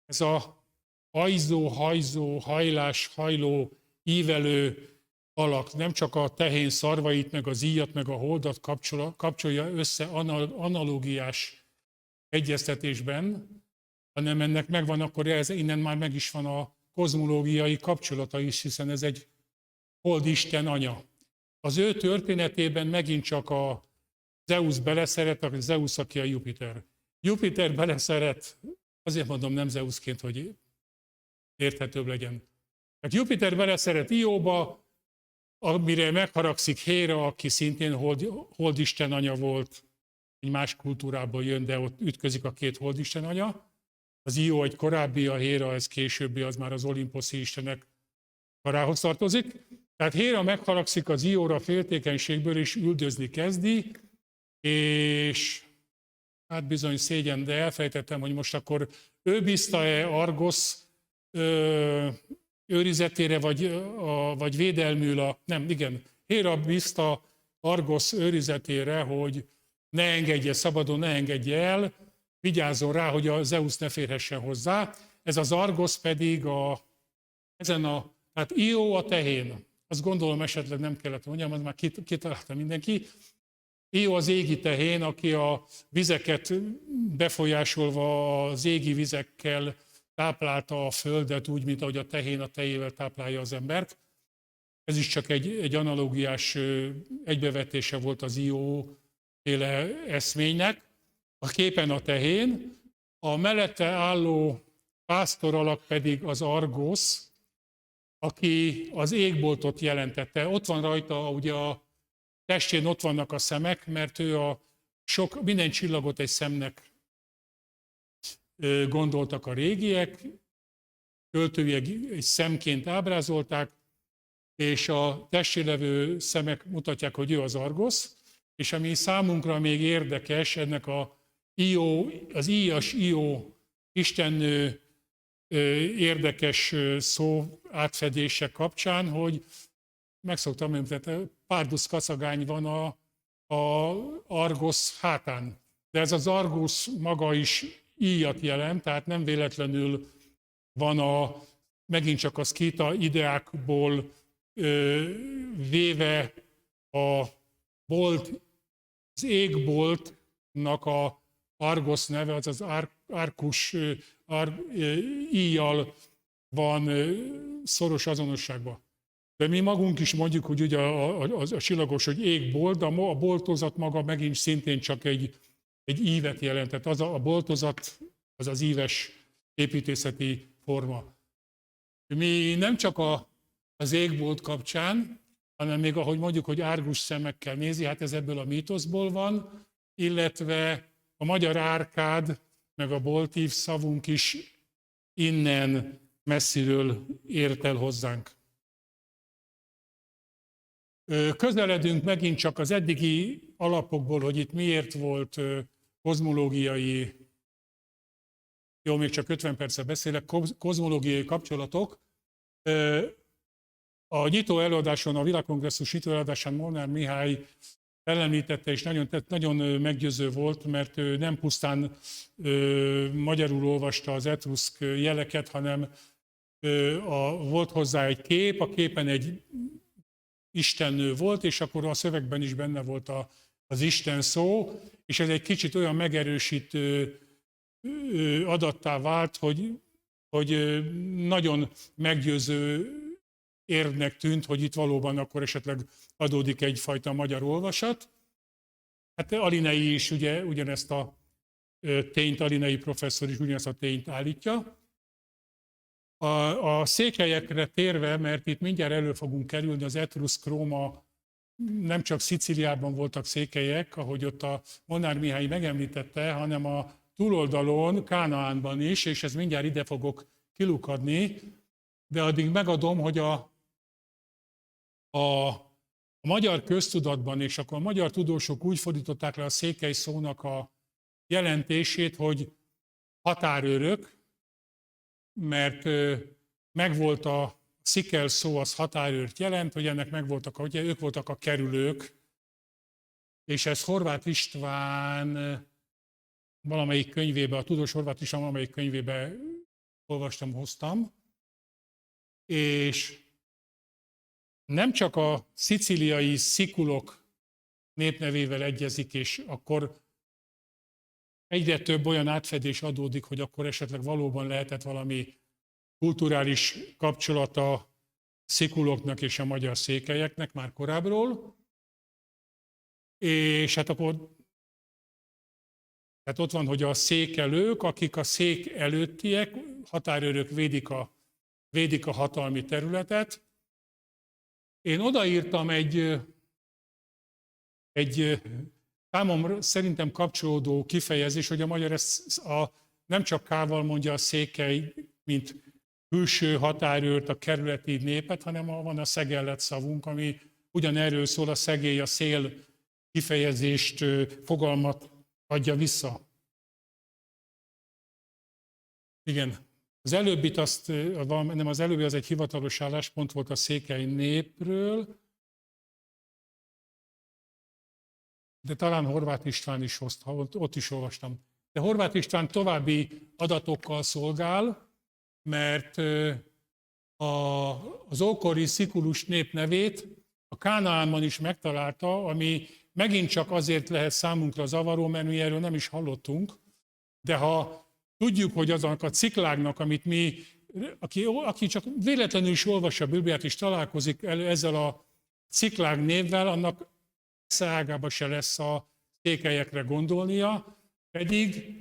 Ez a ajzó, hajzó, hajlás, hajló, ívelő alak nem csak a tehén szarvait, meg az íjat, meg a holdat kapcsolja össze analógiás egyeztetésben, hanem ennek megvan, akkor innen már meg is van a kozmológiai kapcsolata is, hiszen ez egy holdisten anya. Az ő történetében megint csak a Zeus beleszeret, a Zeus, aki a Jupiter. Jupiter beleszeret, azért mondom nem Zeusként, hogy érthetőbb legyen. Hát Jupiter beleszeret Ióba, amire megharagszik Héra, aki szintén holdisten anya volt, egy más kultúrából jön, de ott ütközik a két holdisten anya. Az Ió egy korábbi, a Héra ez későbbi, az már az olimposzi istenek karához tartozik. Tehát Héra megharagszik az Ióra féltékenységből, és üldözni kezdi, és hát bizony szégyen, de elfejtettem, hogy most akkor ő bízta-e Argosz őrizetére, vagy védelmül Héra bízta Argosz őrizetére, hogy ne engedje szabadon, ne engedje el, vigyázzon rá, hogy a Zeus ne férhessen hozzá. Ez az Argosz pedig hát Io a tehén. Azt gondolom esetleg nem kellett mondjam, az már kitalálta mindenki. Io az égi tehén, aki a vizeket befolyásolva az égi vizekkel táplálta a földet úgy, mint ahogy a tehén a tejével táplálja az embert. Ez is csak egy analógiás egybevetése volt az Io-féle eszménynek. A képen a tehén, a mellette álló pásztor alak pedig az Argosz, aki az égboltot jelentette. Ott van rajta, ugye a testén ott vannak a szemek, mert ő minden csillagot egy szemnek gondoltak a régiek, költői egy szemként ábrázolták, és a testén levő szemek mutatják, hogy ő az Argosz, és ami számunkra még érdekes, ennek az íjas Io istennő érdekes szó átfedése kapcsán, hogy megszoktam említeni, pardus kaszagány van a Argos hátán. De ez az Argus maga is íjat jelent, tehát nem véletlenül van megint csak a szkíta ideákból véve az égboltnak a Argos neve, azaz Arkus íjjal van szoros azonosságban. De mi magunk is mondjuk, hogy ugye a csillagos, hogy égbolt, de a boltozat maga megint szintén csak egy ívet jelent. Tehát a boltozat az az íves építészeti forma. Mi nem csak az égbolt kapcsán, hanem még ahogy mondjuk, hogy árgus szemekkel nézi, hát ez ebből a mítoszból van, illetve a magyar árkád, meg a boltív szavunk is innen messziről ért el hozzánk. Közeledünk megint csak az eddigi alapokból, hogy itt miért volt kozmológiai, jó, még csak 50 perce beszélek, kozmológiai kapcsolatok. A nyitó előadáson, a Világkongresszus nyitó előadásán Molnár Mihály elemlítette, és nagyon meggyőző volt, mert ő nem pusztán magyarul olvasta az etruszk jeleket, hanem volt hozzá egy kép, a képen egy istennő volt, és akkor a szövegben is benne volt az Isten szó, és ez egy kicsit olyan megerősítő adattá vált, hogy nagyon meggyőző érvnek tűnt, hogy itt valóban akkor esetleg adódik egyfajta magyar olvasat. Hát Alinei is ugye ugyanezt a tényt, Alinei professzor is ugyanezt a tényt állítja. A székelyekre térve, mert itt mindjárt elő fogunk kerülni, az etruszk Róma, nem csak Szicíliában voltak székelyek, ahogy ott a Molnár Mihály megemlítette, hanem a túloldalon, Kánaánban is, és ez mindjárt ide fogok kilukadni, de addig megadom, hogy a magyar köztudatban, és akkor a magyar tudósok úgy fordították le a székely szónak a jelentését, hogy határőrök, mert megvolt a szikel szó, az határőrt jelent, hogy ennek megvoltak, ugye ők voltak a kerülők, és ez Horváth István valamelyik könyvébe, a tudós Horváth István valamelyik könyvébe olvastam, hoztam, és nem csak a szicíliai szikulok népnevével egyezik, és akkor egyre több olyan átfedés adódik, hogy akkor esetleg valóban lehetett valami kulturális kapcsolata szikuloknak és a magyar székelyeknek már korábbról. És hát akkor ott van, hogy a székelők, akik a szék előttiek, határőrök védik a hatalmi területet. Én odaírtam egy számomra szerintem kapcsolódó kifejezés, hogy a magyar nem csak K-val mondja a székely, mint külső határőrt, a kerületi népet, hanem van a szegellet szavunk, ami ugyanerről szól, a szegély, a szél kifejezést, fogalmat adja vissza. Igen. Az előbbit nem az előbbi, az egy hivatalos álláspont volt a székely népről, de talán Horváth István is hozta, ott is olvastam. De Horváth István további adatokkal szolgál, mert az ókori szikulus nép nevét a Kánaánban is megtalálta, ami megint csak azért lehet számunkra zavaró, mert mi erről nem is hallottunk, de ha tudjuk, hogy azok a Ciklágnak, amit aki csak véletlenül is olvassa a Bibliát és találkozik ezzel a Ciklág névvel, annak ágába se lesz a székelyekre gondolnia, pedig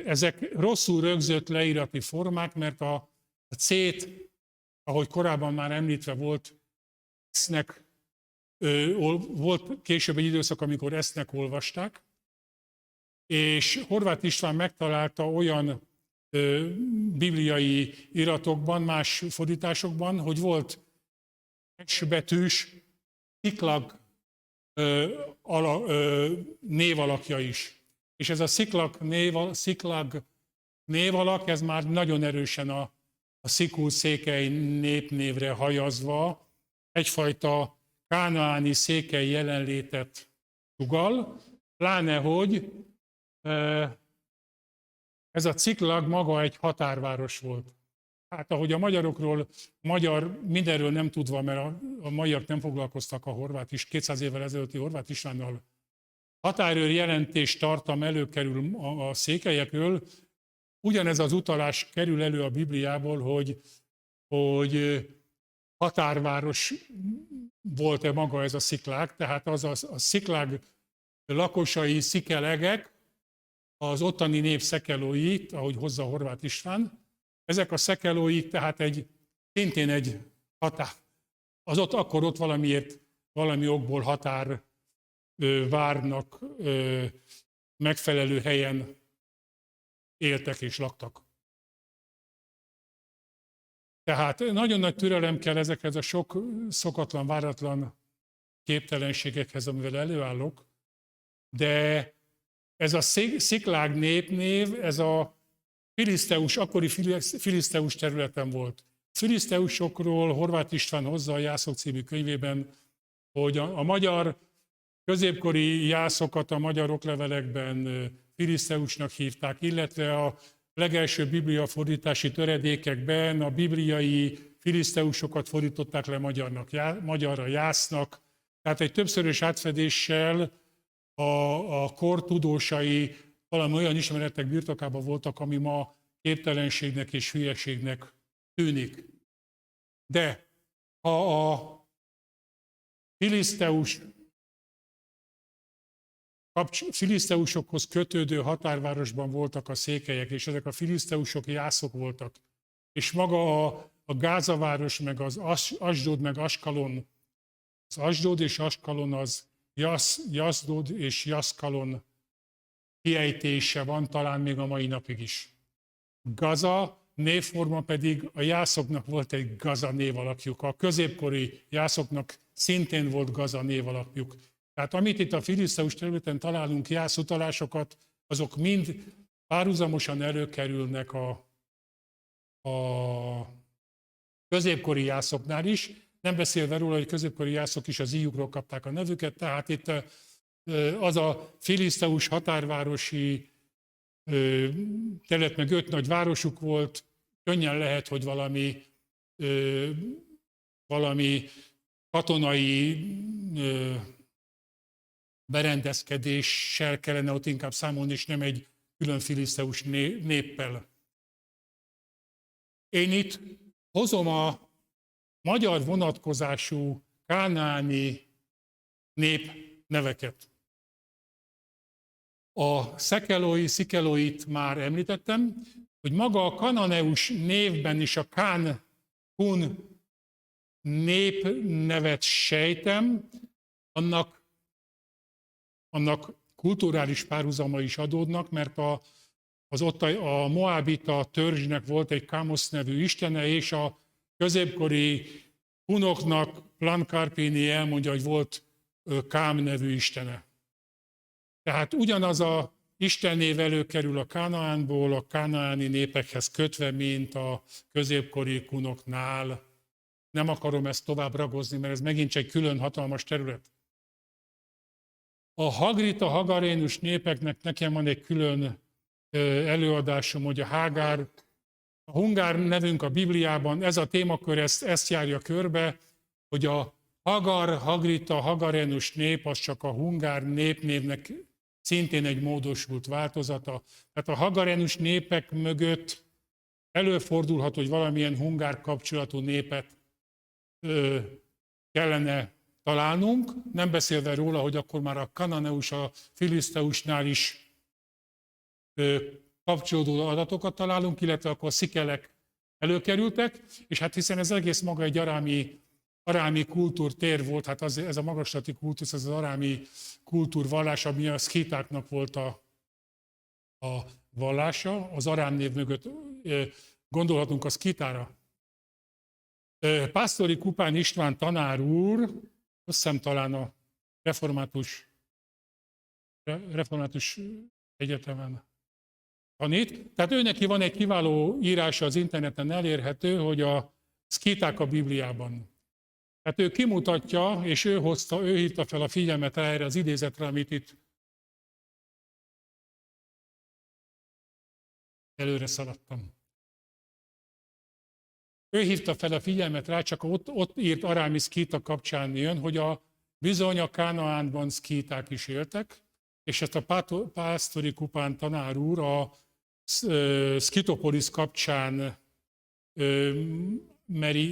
ezek rosszul rögzött leírati formák, mert a C-t, ahogy korábban már említve volt, volt később egy időszak, amikor esznek olvasták, és Horváth István megtalálta olyan bibliai iratokban, más fordításokban, hogy volt S-betűs Ciklag névalakja is. És ez a Ciklag névalak, ez már nagyon erősen a szikul-székely népnévre hajazva egyfajta kánaáni székely jelenlétet sugall, pláne hogy ez a Ciklag maga egy határváros volt. Hát ahogy a magyarokról, mindenről nem tudva, mert a magyarok nem foglalkoztak a horvát is, 200 évvel ezelőtti Horváth Istvánnal, határőr jelentés tartalom előkerül a székelyekről, ugyanez az utalás kerül elő a Bibliából, hogy határváros volt-e maga ez a Sziklág, tehát az a Sziklág lakosai szikelegek, az ottani nép szekelói, ahogy hozza Horváth István, ezek a szekelói, tehát szintén egy határ, az akkor ott valami okból határvárnak megfelelő helyen éltek és laktak. Tehát nagyon nagy türelem kell ezekhez a sok szokatlan, váratlan képtelenségekhez, amivel előállok, de ez a Sziklág népnév, ez a akkori filiszteus területen volt. Filiszteusokról Horváth István hozza a Jászok című könyvében, hogy a magyar középkori jászokat a magyar oklevelekben filiszteusnak hívták, illetve a legelső bibliafordítási töredékekben a bibliai filiszteusokat fordították le magyarra jásznak. Tehát egy többszörös átfedéssel a kor tudósai valami olyan ismeretek birtokában voltak, ami ma képtelenségnek és hülyeségnek tűnik. De ha a filiszteusokhoz kötődő határvárosban voltak a székelyek, és ezek a filiszteusok jászok voltak, és maga a Gázaváros, meg az Asdod, meg Askalon, az Asdod és Askalon az Jaszdod és Jaszkalon kiejtése van, talán még a mai napig is. Gaza névforma pedig a jászoknak volt egy Gaza névalakjuk. A középkori jászoknak szintén volt Gaza névalakjuk. Tehát amit itt a filiszteus területen találunk jászutalásokat, azok mind párhuzamosan előkerülnek a középkori jászoknál is, nem beszélve róla, hogy középkori jászok is az íjukról kapták a nevüket, tehát itt az a filiszteus határvárosi terület, meg 5 nagy városuk volt, könnyen lehet, hogy valami katonai berendezkedéssel kellene ott inkább számolni, és nem egy külön filiszteus néppel. Én itt hozom a magyar vonatkozású kánaáni nép neveket. A szikelóit már említettem, hogy maga a kananeus névben is a Kán-kun népnevet sejtem, annak kulturális párhuzama is adódnak, mert a moábita törzsnek volt egy Kámosz nevű istene, és a középkori hunoknak Plankarpini elmondja, hogy volt Kám nevű istene. Tehát ugyanaz a istennév előkerül a Kánaánból, a kánaáni népekhez kötve, mint a középkori kunoknál. Nem akarom ezt tovább ragozni, mert ez megint csak egy külön hatalmas terület. A hagrita, hagarénus népeknek nekem van egy külön előadásom, hogy a hungár nevünk a Bibliában, ez a témakör ezt járja körbe, hogy a hagrita, hagarénus nép az csak a hungár népnévnek szintén egy módosult változata. Tehát a hagarénus népek mögött előfordulhat, hogy valamilyen hungár kapcsolatú népet kellene találnunk, nem beszélve róla, hogy akkor már a kananeus, a filiszteusnál is kapcsolódó adatokat találunk, illetve akkor szikelek előkerültek, és hát hiszen ez egész maga egy arámi kultúrtér volt, hát ez a magaslati kultusz, ez az arámi kultúrvallás, ami a szkítáknak volt a vallása, az arám név mögött gondolhatunk a szkítára. Pásztori Kupán István tanár úr, azt hiszem talán a református egyetemen tanít. Tehát ő neki van egy kiváló írása az interneten elérhető, hogy a szkíták a Bibliában. Tehát ő kimutatja, és ő hívta fel a figyelmet erre az idézetre, amit itt előre szaladtam. Ő hívta fel a figyelmet rá, csak ott írt arámi szkíta kapcsán jön, hogy bizony a Kánaánban szkíták is éltek, és ezt a Pásztori Kupán tanár úr a Szkitopolis kapcsán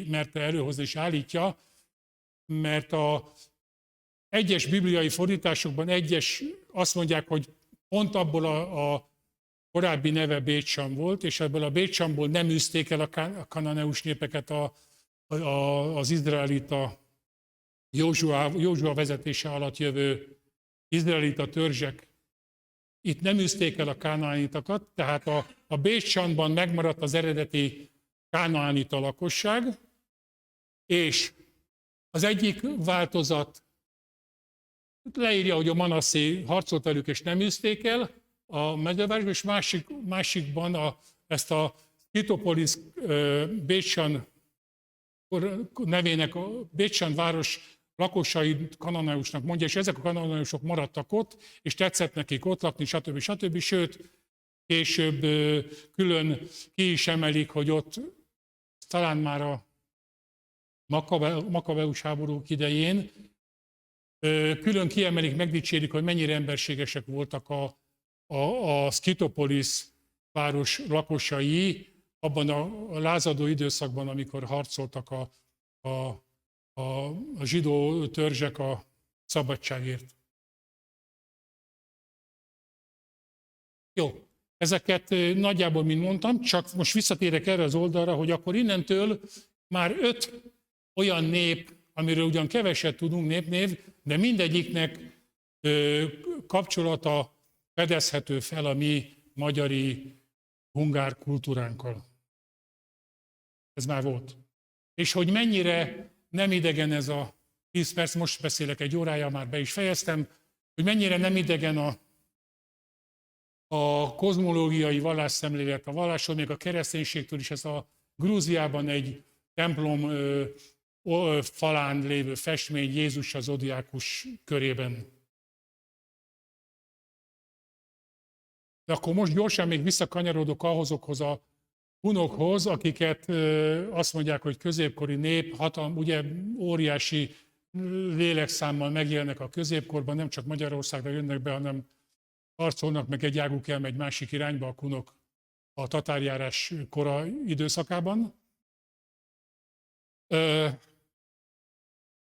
merte előhozni és állítja, mert a egyes bibliai fordításokban azt mondják, hogy pont abból a korábbi neve Bétsan volt, és ebből a Bétsanból nem űzték el a kananeus népeket az izraelita Józsua vezetése alatt jövő izraelita törzsek. Itt nem űzték el a kánaánitakat, tehát a Bétsanban megmaradt az eredeti kánaánita lakosság, és az egyik változat leírja, hogy a Manasszé harcolt velük, és nem űzték el a mezővárosba, és másikban ezt a Szkitopolis Bétsan nevének a Bétsan város lakosait kananeusnak mondja, és ezek a kananeusok maradtak ott, és tetszett nekik ott lakni, stb. Sőt, később külön ki is emelik, hogy ott talán már a Makabeus háborúk idején külön kiemelik, megdicsérik, hogy mennyire emberségesek voltak a Szkitopolis város lakosai abban a lázadó időszakban, amikor harcoltak a zsidó törzsek a szabadságért. Jó, ezeket nagyjából, mint mondtam, csak most visszatérek erre az oldalra, hogy akkor innentől már 5 olyan nép, amiről ugyan keveset tudunk, népnév, de mindegyiknek kapcsolata fedezhető fel a mi magyari hungár kultúránkkal. Ez már volt. És hogy mennyire nem idegen ez a 10 perc, most beszélek egy órája, már be is fejeztem, hogy mennyire nem idegen a kozmológiai vallásszemlélet, a vallásról, még a kereszténységtől is, ez a Grúziában egy templom falán lévő festmény Jézus az zodiákus körében. De akkor most gyorsan még visszakanyarodok ahhozokhoz a hunokhoz, akiket azt mondják, hogy középkori nép, ugye óriási lélekszámmal megjelennek a középkorban, nem csak Magyarországra jönnek be, hanem harcolnak, meg egy águk elmegy másik irányba a kunok a tatárjárás kora időszakában.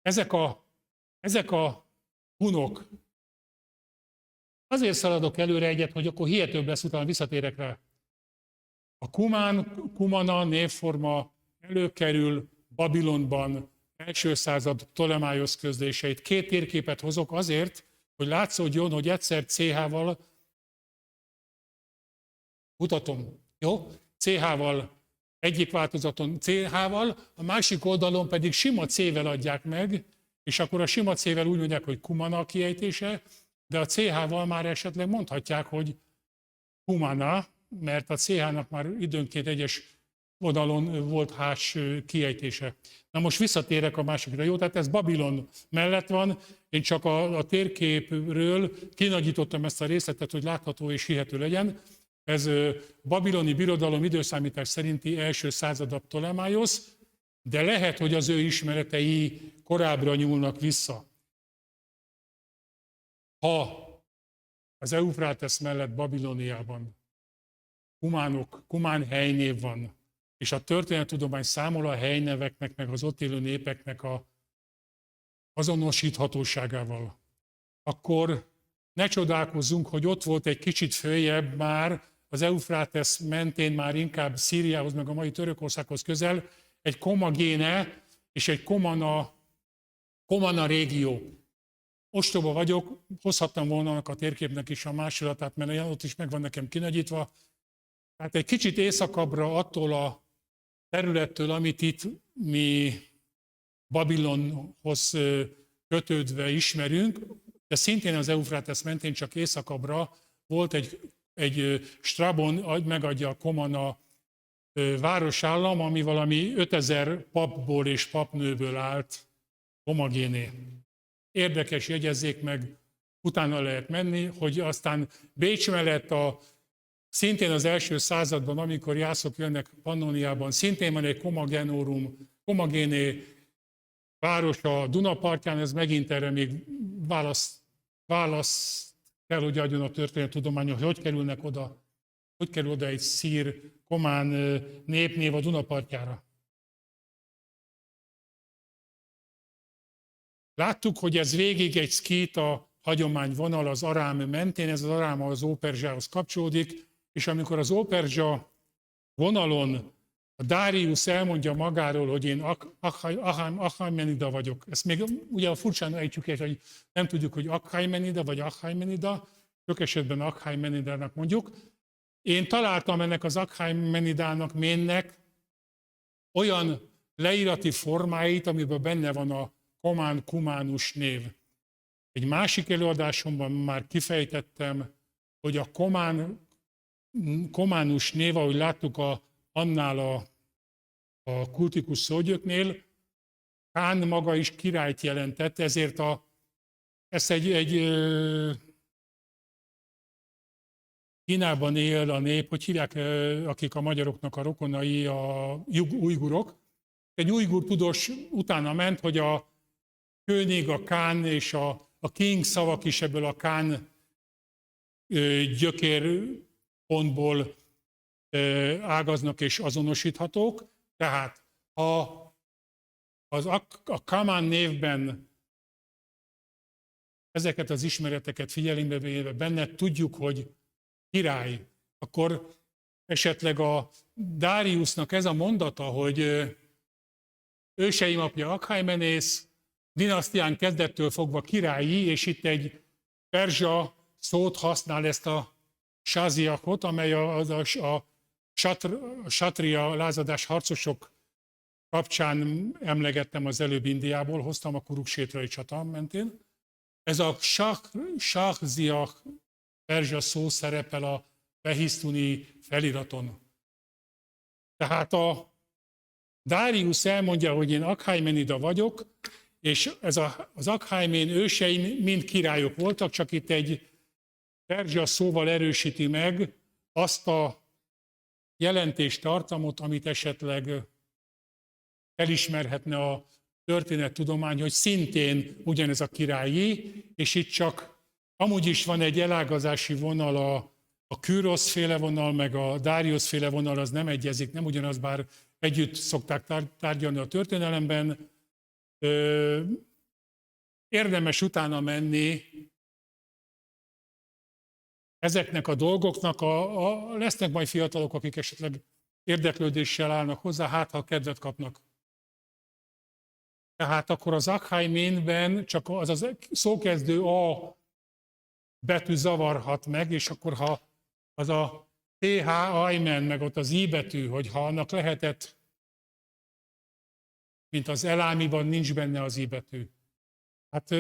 Ezek a hunok, azért szaladok előre egyet, hogy akkor hihetőbb lesz, utána visszatérek rá. A Kumana névforma előkerül Babilonban, első század Ptolemáiosz közléseit. 2 térképet hozok azért, hogy látszódjon, hogy egyszer CH-val, mutatom, jó? CH-val, egyik változaton CH-val, a másik oldalon pedig sima C-vel adják meg, és akkor a sima C-vel úgy mondják, hogy Kumana a kiejtése, de a CH-val már esetleg mondhatják, hogy Kumana, mert a CH-nak már időnként egyes oldalon volt hás kiejtése. Na most visszatérek a másikra. Jó, tehát ez Babilon mellett van, én csak a térképről kinagyítottam ezt a részletet, hogy látható és hihető legyen. Ez babiloni birodalom időszámítás szerinti első század Ptolemáiosz, de lehet, hogy az ő ismeretei korábbra nyúlnak vissza. Ha az Eufrátesz mellett Babiloniában Kumán helynév van, és a történettudomány számol a helyneveknek, meg az ott élő népeknek a azonosíthatóságával, akkor ne csodálkozzunk, hogy ott volt egy kicsit följebb már, az Eufrátesz mentén már inkább Szíriához, meg a mai Törökországhoz közel, egy Komagéne és egy Komana régió. Ostoba vagyok, hozhattam volna annak a térképnek is a másolatát, mert ott is meg van nekem kinagyítva. Tehát egy kicsit északabbra attól a területtől, amit itt mi Babilonhoz kötődve ismerünk, de szintén az Eufrátesz mentén csak északabbra volt egy egy Strabon megadja a Komana városállam, ami valami 5000 papból és papnőből állt homogéné. Érdekes, jegyezzék meg, utána lehet menni, hogy aztán Bécs mellett szintén az első században, amikor jászok jönnek Pannoniában, szintén van egy homogéné város a Dunapartján, ez megint erre még választ kell, hogy adjon a történettudományon, hogy kerülnek oda, hogy kerül oda egy szír, komán népnév a Dunapartjára. Láttuk, hogy ez végig egy szkíta hagyományvonal az Arám mentén, ez az Arám az Óperzsához kapcsolódik, és amikor az Óperzsa vonalon a Darius elmondja magáról, hogy én Achaemenida vagyok. Ezt még ugye furcsán ejtjük, hogy nem tudjuk, hogy Achaemenida vagy Achaemenida, sok esetben Achaemenidának mondjuk. Én találtam ennek az Achaemenidának, ménnek olyan leírati formáit, amiben benne van a komán-kumánus név. Egy másik előadásomban már kifejtettem, hogy a kománus név, ahogy láttuk annál a kultikus szógyöknél, Kán maga is királyt jelentett, ezért ezt egy Kínában él a nép, hogy hívják, akik a magyaroknak a rokonai, a ujgurok. Egy ujgur tudós utána ment, hogy a König, a Kán és a king szavak is ebből a Kán gyökérpontból ágaznak és azonosíthatók. Tehát a Kamán névben ezeket az ismereteket figyelembe véve benne tudjuk, hogy király, akkor esetleg a Dariusnak ez a mondata, hogy őseim apja Achaemenész, dinasztián kezdettől fogva királyi, és itt egy perzsa szót használ, ezt a sáziakot, amely a satria lázadás harcosok kapcsán emlegettem az előbb Indiából, hoztam a Kuruksétrai csata mentén. Ez a sáziak perzsa szó szerepel a behisztuni feliraton. Tehát a Darius elmondja, hogy én Achaemenida vagyok, és az Achaemén őseim mind királyok voltak, csak itt egy perzsa szóval erősíti meg azt a jelentéstartamot, amit esetleg elismerhetne a történettudomány, hogy szintén ugyanez a királyi, és itt csak amúgy is van egy elágazási vonal, a Kürosz féle vonal, meg a Darius féle vonal, az nem egyezik, nem ugyanaz, bár együtt szokták tárgyalni a történelemben. Érdemes utána menni ezeknek a dolgoknak, lesznek majd fiatalok, akik esetleg érdeklődéssel állnak hozzá, hát ha kedvet kapnak. Tehát akkor az Achaeménben csak az szókezdő A betű zavarhat meg, és akkor ha az a TH Aimen, meg ott az I betű, hogyha annak lehetett, mint az elámiban nincs benne az I betű. Hát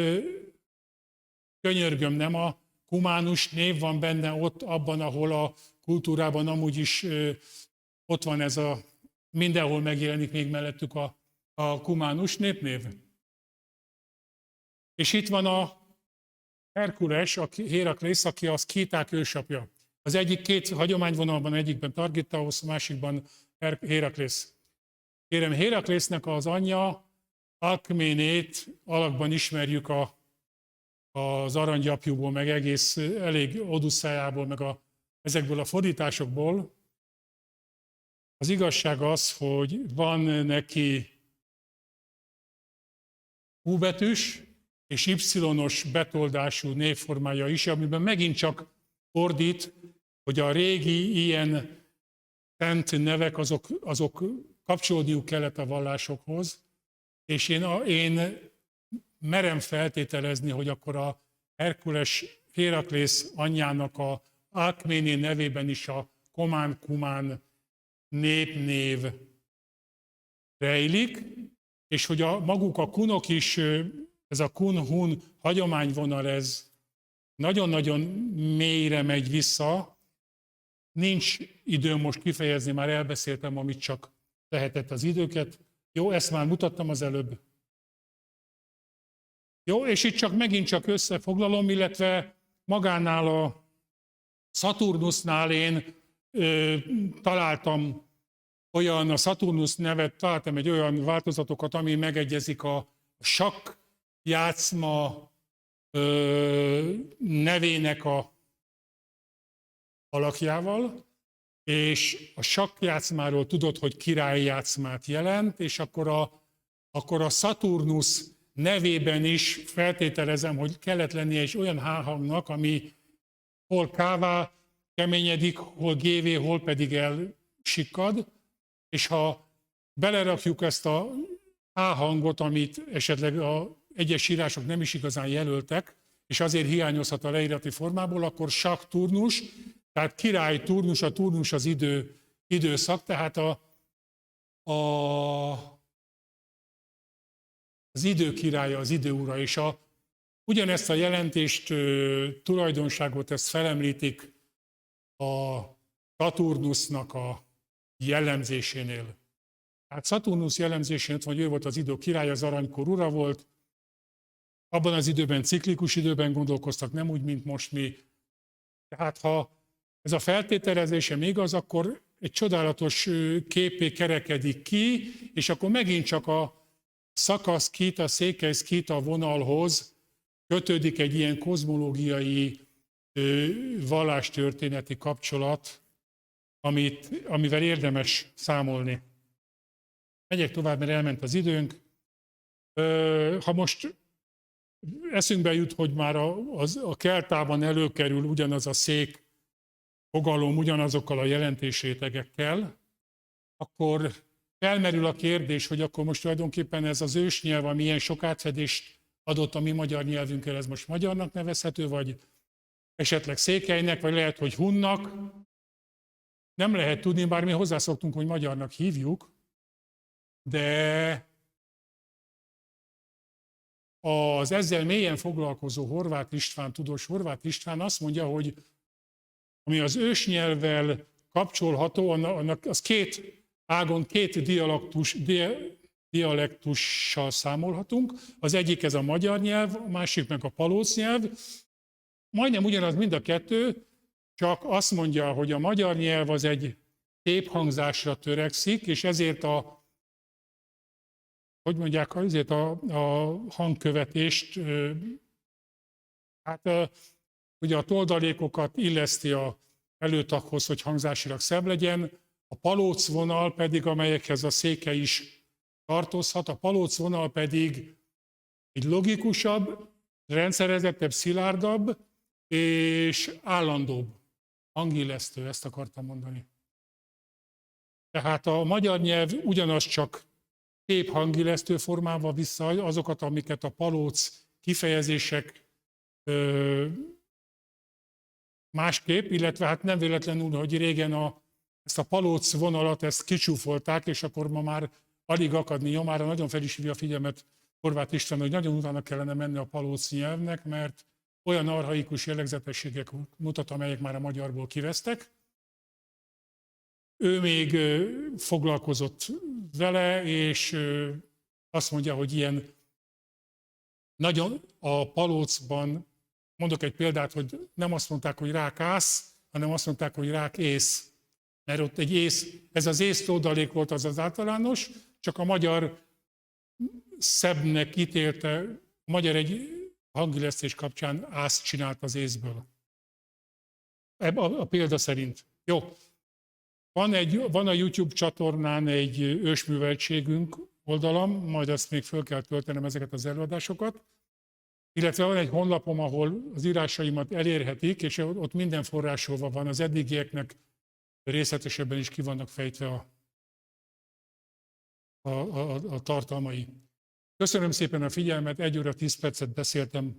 könyörgöm, nem a kumánus név van benne ott, abban, ahol a kultúrában amúgy is ott van ez mindenhol megjelenik még mellettük a kumánus népnév. És itt van a Herkules, Héraklész, aki a szkíták ősapja. Az egyik két hagyományvonalban, egyikben Targitaosz, a másikban Héraklész. Kérem, Héraklésznek az anyja, Alkménét alakban ismerjük az aranygyapjúból, meg egész elég Odüsszeából, meg ezekből a fordításokból. Az igazság az, hogy van neki U betűs és Y-os betoldású névformája is, amiben megint csak fordít, hogy a régi ilyen szent nevek, azok kapcsolódniuk kellett a vallásokhoz, és én merem feltételezni, hogy akkor a Herkules Héraklész anyjának a Alkméné nevében is a komán-kumán népnév rejlik, és hogy maguk a kunok is, ez a kun-hun hagyományvonal, ez nagyon-nagyon mélyre megy vissza, nincs időm most kifejezni, már elbeszéltem, amit csak lehetett az időket. Jó, ezt már mutattam az előbb. Jó, és itt megint csak összefoglalom, illetve magánál a Saturnusnál én találtam a Saturnus nevet, találtam egy olyan változatokat, ami megegyezik a sakk játszma nevének a alakjával, és a sakkjátszmáról tudod, hogy királyjátszmát jelent, és akkor a Saturnus nevében is feltételezem, hogy kellett lennie egy olyan H-hangnak, ami hol K-vá keményedik, hol GV, hol pedig elsikkad, és ha belerakjuk ezt a H-hangot, amit esetleg a egyes írások nem is igazán jelöltek, és azért hiányozhat a leírati formából, akkor sakk-turnus, tehát király turnus, a turnus az időszak, tehát az idő királya, az idő ura, és ugyanezt a jelentést, tulajdonságot, ezt felemlítik a Saturnusnak a jellemzésénél. Hát Saturnus jellemzésénél, hogy ő volt az idő királya, az aranykor ura volt, abban az időben ciklikus időben gondolkoztak, nem úgy, mint most mi. Tehát ha ez a feltételezése még az, akkor egy csodálatos képé kerekedik ki, és akkor megint csak a szakaszkíta, székelyszkíta vonalhoz kötődik egy ilyen kozmológiai vallástörténeti kapcsolat, amivel érdemes számolni. Megyek tovább, mert elment az időnk. Ha most eszünkbe jut, hogy már a keltában előkerül ugyanaz a szék fogalom ugyanazokkal a jelentésrétegekkel, akkor felmerül a kérdés, hogy akkor most tulajdonképpen ez az ősnyelv, ami ilyen sok átfedést adott a mi magyar nyelvünkkel, ez most magyarnak nevezhető, vagy esetleg székelynek, vagy lehet, hogy hunnak. Nem lehet tudni, bár mi hozzászoktunk, hogy magyarnak hívjuk, de az ezzel mélyen foglalkozó Horváth István, tudós Horváth István azt mondja, hogy ami az ősnyelvvel kapcsolható, annak az két ágon két dialektussal számolhatunk. Az egyik ez a magyar nyelv, a másik meg a palóc nyelv. Majdnem ugyanaz mind a kettő, csak azt mondja, hogy a magyar nyelv az egy szép hangzásra törekszik, és ezért ezért a hangkövetést, ugye a toldalékokat illeszti a előtaghoz, hogy hangzásilag szebb legyen, a palóc vonal pedig, amelyekhez a széke is tartozhat, a palóc vonal pedig egy logikusabb, rendszerezettebb, szilárdabb és állandóbb hangillesztő, ezt akartam mondani. Tehát a magyar nyelv ugyanaz, csak szép hangillesztő formában vissza azokat, amiket a palóc kifejezések másképp, illetve hát nem véletlenül, hogy régen ezt a palóc vonalat, ezt kicsúfolták, és akkor ma már alig akadni nyomára. Nagyon fel is hívja a figyelmet Horváth István, hogy nagyon utána kellene menni a palóc nyelvnek, mert olyan archaikus jellegzetességek mutat, amelyek már a magyarból kivesztek. Ő még foglalkozott vele, és azt mondja, hogy ilyen nagyon a palócban, mondok egy példát, hogy nem azt mondták, hogy rákász, hanem azt mondták, hogy rákész. Mert ott egy ész, ez az észtódalék volt az általános, csak a magyar szebbnek ítélte, a magyar egy hangillesztés kapcsán ászt csinált az észből. A példa szerint. Jó. Van a YouTube csatornán egy ősműveltségünk oldalam, majd azt még föl kell töltenem ezeket az előadásokat, illetve van egy honlapom, ahol az írásaimat elérhetik, és ott minden forrásolva van, az eddigieknek részletesebben is ki vannak fejtve a tartalmai. Köszönöm szépen a figyelmet, 1 óra 10 percet beszéltem.